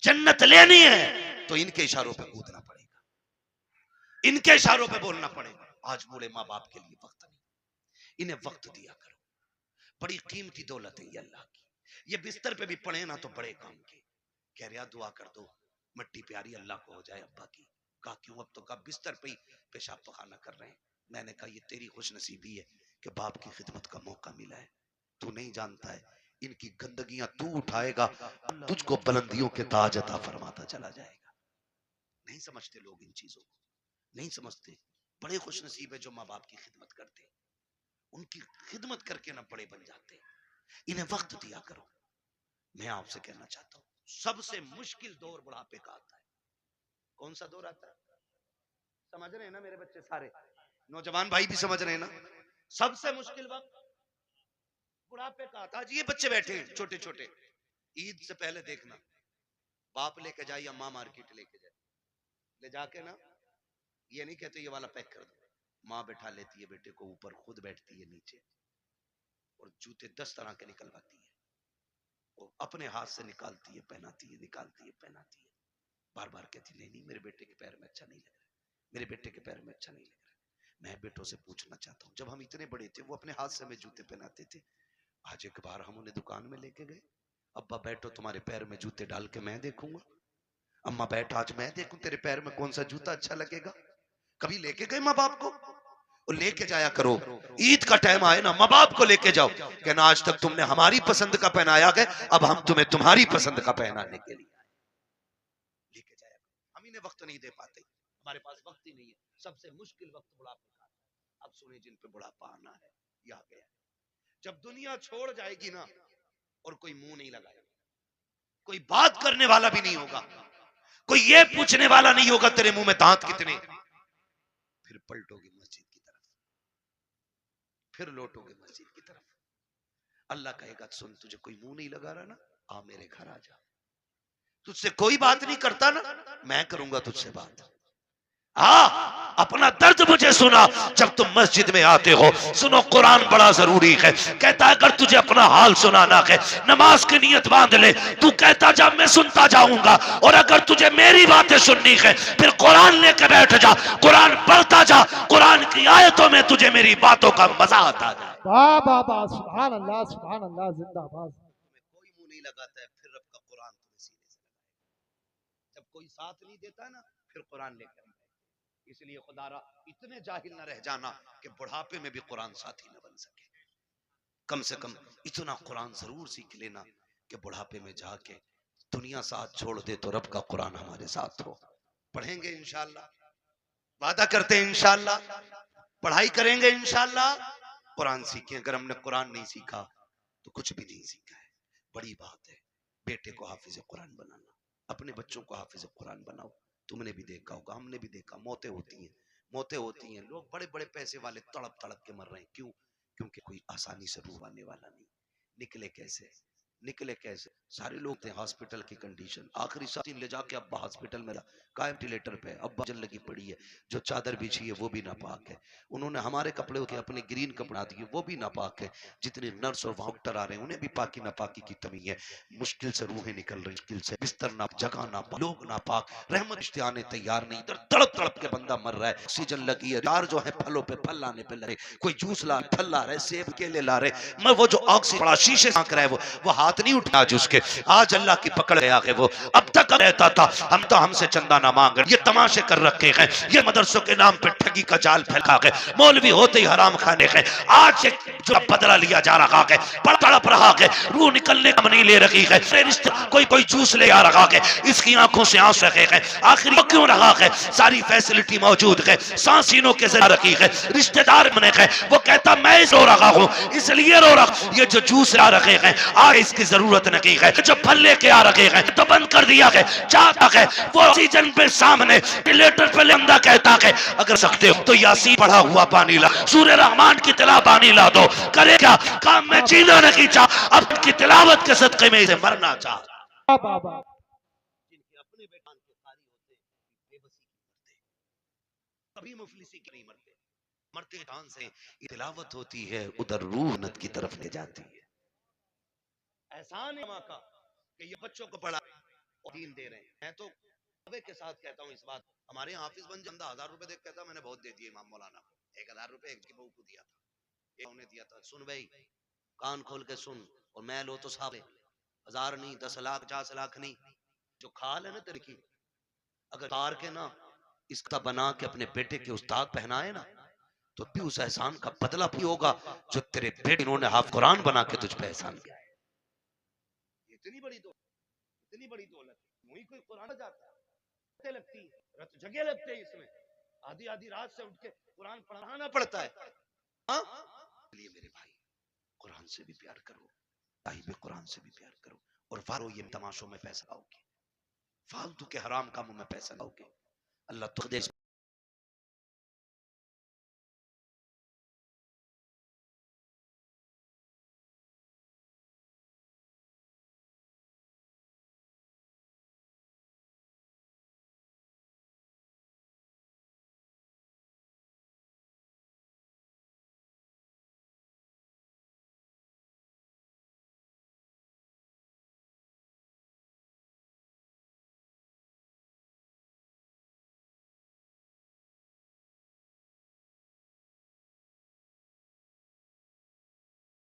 S1: जन्नत लेनी है तो इनके इशारों पे कूदना पड़ेगा, इनके इशारों पे बोलना पड़ेगा। आज बूढ़े माँ बाप के लिए वक्त नहीं, इन्हें वक्त दिया करो। बड़ी कीमती दौलत है ये अल्लाह की। ये बिस्तर पे भी पड़े ना तो बड़े काम के। कह रहा दुआ कर दो मिट्टी प्यारी अल्लाह को हो जाए अब्बा की। कहा क्यों? अब तो कहा बिस्तर पे ही पेशाब पखाना कर रहे हैं। मैंने कहा ये तेरी खुशनसीबी है कि बाप की खिदमत का मौका मिला है। तू नहीं जानता है इनकी गंदगियां तू उठाएगा, तुझको बुलंदियों के ताज अता फरमाता चला जाएगा। नहीं समझते लोग इन चीजों को, नहीं समझते। बड़े खुशनसीब है जो माँ बाप की खिदमत करते हैं, उनकी खिदमत करके ना बड़े बन जाते हैं। इन्हें वक्त दिया करो। मैं आपसे कहना चाहता हूँ सबसे मुश्किल दौर बुढ़ापे का आता है। कौन सा दौर आता है? समझ रहे हैं ना मेरे बच्चे? सारे नौजवान भाई भी समझ रहे हैं ना? सबसे मुश्किल वक्त बुढ़ापे का आता है। आज ये बच्चे बैठे हैं छोटे छोटे, ईद से पहले देखना बाप लेके जाए या माँ मार्केट लेके जाए, ले जाके ना ये नहीं कहते ये वाला पैक कर दो, माँ बैठा लेती है बेटे को ऊपर, खुद बैठती है नीचे और जूते 10 तरह के निकलवाती है और अपने हाथ से निकालती है, पहनाती है, निकालती है, पहनाती है। बार बार कहती नहीं नहीं मेरे बेटे के पैर में अच्छा नहीं लग रहा, मेरे बेटे के पैर में अच्छा नहीं लग रहा। मैं बेटों से पूछना चाहता हूँ, जब हम इतने बड़े थे वो अपने हाथ से हमें जूते पहनाते थे। आज एक बार हम उन्हें दुकान में लेके गए, अब्बा बैठो तुम्हारे पैर में जूते डाल के मैं देखूंगा। अम्मा बैठ आज मैं देखूं तेरे पैर में कौन सा जूता अच्छा लगेगा। कभी लेके गए माँ बाप को? और लेके जाया करो। ईद का टाइम आए ना माँ बाप को लेके जाओ, कहना आज तक तुमने हमारी पसंद का पहनाया है, अब हम तुम्हें तुम्हारी पसंद का पहनाने के लिए लेके जाया करो। हम इन्हें वक्त नहीं दे पाते, हमारे पास वक्त ही नहीं है। सबसे मुश्किल वक्त बुढ़ापे का। अब सुने जिन पे बुढ़ापा आना है, ये आ गया। जब दुनिया छोड़ जाएगी ना और कोई मुंह नहीं लगाएगा, कोई बात करने वाला भी नहीं होगा, कोई ये पूछने वाला नहीं होगा तेरे मुंह में दांत कितने, फिर पलटोगे मस्जिद की तरफ, फिर लौटोगे मस्जिद की तरफ। अल्लाह कहेगा सुन तुझे कोई मुंह नहीं लगा रहा ना, आ मेरे घर आ जा। तुझसे कोई बात नहीं करता ना, मैं करूंगा तुझसे बात। अपना दर्द मुझे सुना जब तुम मस्जिद में आते हो। सुनो कुरान बड़ा जरूरी है। कहता है अगर तुझे अपना हाल सुनाना है नमाज की नियत बांध ले, तू कहता जा मैं सुनता जाऊंगा, और अगर तुझे मेरी बातें सुननी है फिर कुरान लेकर बैठ जा, कुरान पढ़ता जा, कुरान की आयतों में तुझे मेरी बातों का मजा आता जाए।
S2: वाह वाह वाह, सुभान अल्लाह, जिंदाबाद।
S1: कोई मुंह नहीं लगाता है फिर रब का कुरान तुम्हें सीने से लगाएगा। जब कोई साथ नहीं देता है ना फिर कुरान लेकर आए। इसलिए खुदारा इतने जाहिल न रह जाना कि बुढ़ापे में भी कुरान साथी न बन सके। कम से कम इतना कुरान जरूर सीख लेना कि बुढ़ापे में जाके दुनिया साथ छोड़ दे तो रब का कुरान हमारे साथ हो। पढ़ेंगे इंशाअल्लाह, वादा करते हैं इंशाअल्लाह, पढ़ाई करेंगे इंशाअल्लाह, कुरान सीखें। अगर हमने कुरान नहीं सीखा तो कुछ भी नहीं सीखा है। बड़ी बात है बेटे को हाफिज कुरान बनाना, अपने बच्चों को हाफिज कुरान बनाओ। तुमने भी देखा होगा, हमने भी देखा, मौतें होती हैं, मौतें होती हैं, लोग बड़े बड़े पैसे वाले तड़प तड़प के मर रहे हैं। क्यों? क्योंकि कोई आसानी से रूह आने वाला नहीं। निकले कैसे? निकले कैसे? सारे लोग थे हॉस्पिटल की कंडीशन, आखिरी साथी ले जाके अब्बा हॉस्पिटल में कायम वेंटिलेटर पे, अब्बा जल लगी पड़ी है, जो चादर बिछी है वो भी नापाक है, उन्होंने हमारे कपड़े के अपने ग्रीन कपड़ा दिए वो भी नापाक है, जितने नर्स और डॉक्टर आ रहे हैं उन्हें भी पाकी नापाकी की कमी है। मुश्किल से रूहें निकल रही, मुश्किल से बिस्तर ना, जगह नापाक, लोग नापाक, रहमत रिश्ते आने तैयार नहीं, इधर तड़प तड़प के बंदा मर रहा है। ऑक्सीजन लगी है, यार जो है फलों पे फल लाने पे लगे, कोई जूस ला फल ला रहे, सेब केले ला रहे, मैं वो जो ऑक्सीजन बड़ा शीशे से आंक रहा है वो हाथ नहीं उठा आज उसके, आज अल्लाह की पकड़ गया है। वो अब तक रहता था हम तो हमसे चंदा ना मांग, ये तमाशे कर रखे हैं, ये मदरसों के नाम पे ठगी का जाल फैला है, मौलवी होते ही हराम खाने हैं। आज जो बदला लिया जा रहा है, तड़प रहा है, रूह निकलने का नहीं ले रही है, रिश्ते कोई कोई जूस ले आ रहा है, इसकी आंखों से आंसू रखे हैं, आखिर वो क्यों रहा है? सारी फैसिलिटी मौजूद है, सांसीनों के जरिए रखी है, रिश्तेदार बने हैं, वो कहता मैं रो रहा हूँ इसलिए रो रहा, ये जो जूस आ रखे हैं आज इसकी जरूरत नहीं है, जो फल लेके आ रखे हैं तो बंद कर दिया है, चाहता है वो ऑक्सीजन पे सामने वेंटिलेटर पे लंदा कहता है अगर सकते हो तो यासीन पढ़ा हुआ पानी ला, सूरह रहमान की तिलावत पानी ला दो, करे क्या काम में जीना नहीं चाह, अब की तिलावत के सदके में इसे मरना चाह।
S2: वाह वाह वाह,
S1: जिनके अपने बेटान के कारी होते बेबसी की मरते, कभी मुफलिसी की नहीं मरते, मरते जान से तिलावत होती है उधर रूह नत की तरफ ले जाती है। एहसान है माँ का कि ये बच्चों को पढ़ा और दीन दे रहे हैं। मैं तो दावे के साथ कहता हूँ इस बात, हमारे यहाँ हाफिज बन बंदा 1000 रुपए देख कहता मैंने बहुत दे दिए इमाम मौलाना को, 1000 रुपए एक बहू को दिया था, एक उन्हें दिया था। सुन भाई कान खोल के सुन, और मैं लो तो साहब 1000 नहीं 10 लाख 50 लाख नहीं, जो खाल है ना तेरे की, अगर तार के ना इसका बना के अपने बेटे के उस्ताद पहनाए ना तो भी उस एहसान का बदला भी होगा जो तेरे बेटे इन्होंने हाफ कुरान बना के तुझ पे एहसान किया है। इतनी बड़ी दौलत, इतनी बड़ी दौलत वही कोई कुरान जाता है, लगती है रत जगह लगते हैं इसमें, आधी आधी रात से उठ के कुरान पढ़ाना पड़ता है। हाँ इसलिए मेरे भाई कुरान से भी प्यार करो, साहिब कुरान से भी प्यार करो, और फारो ये तमाशों में पैसा लाओगे, फालतू के हराम कामों में पैसा लाओगे, अल्लाह तो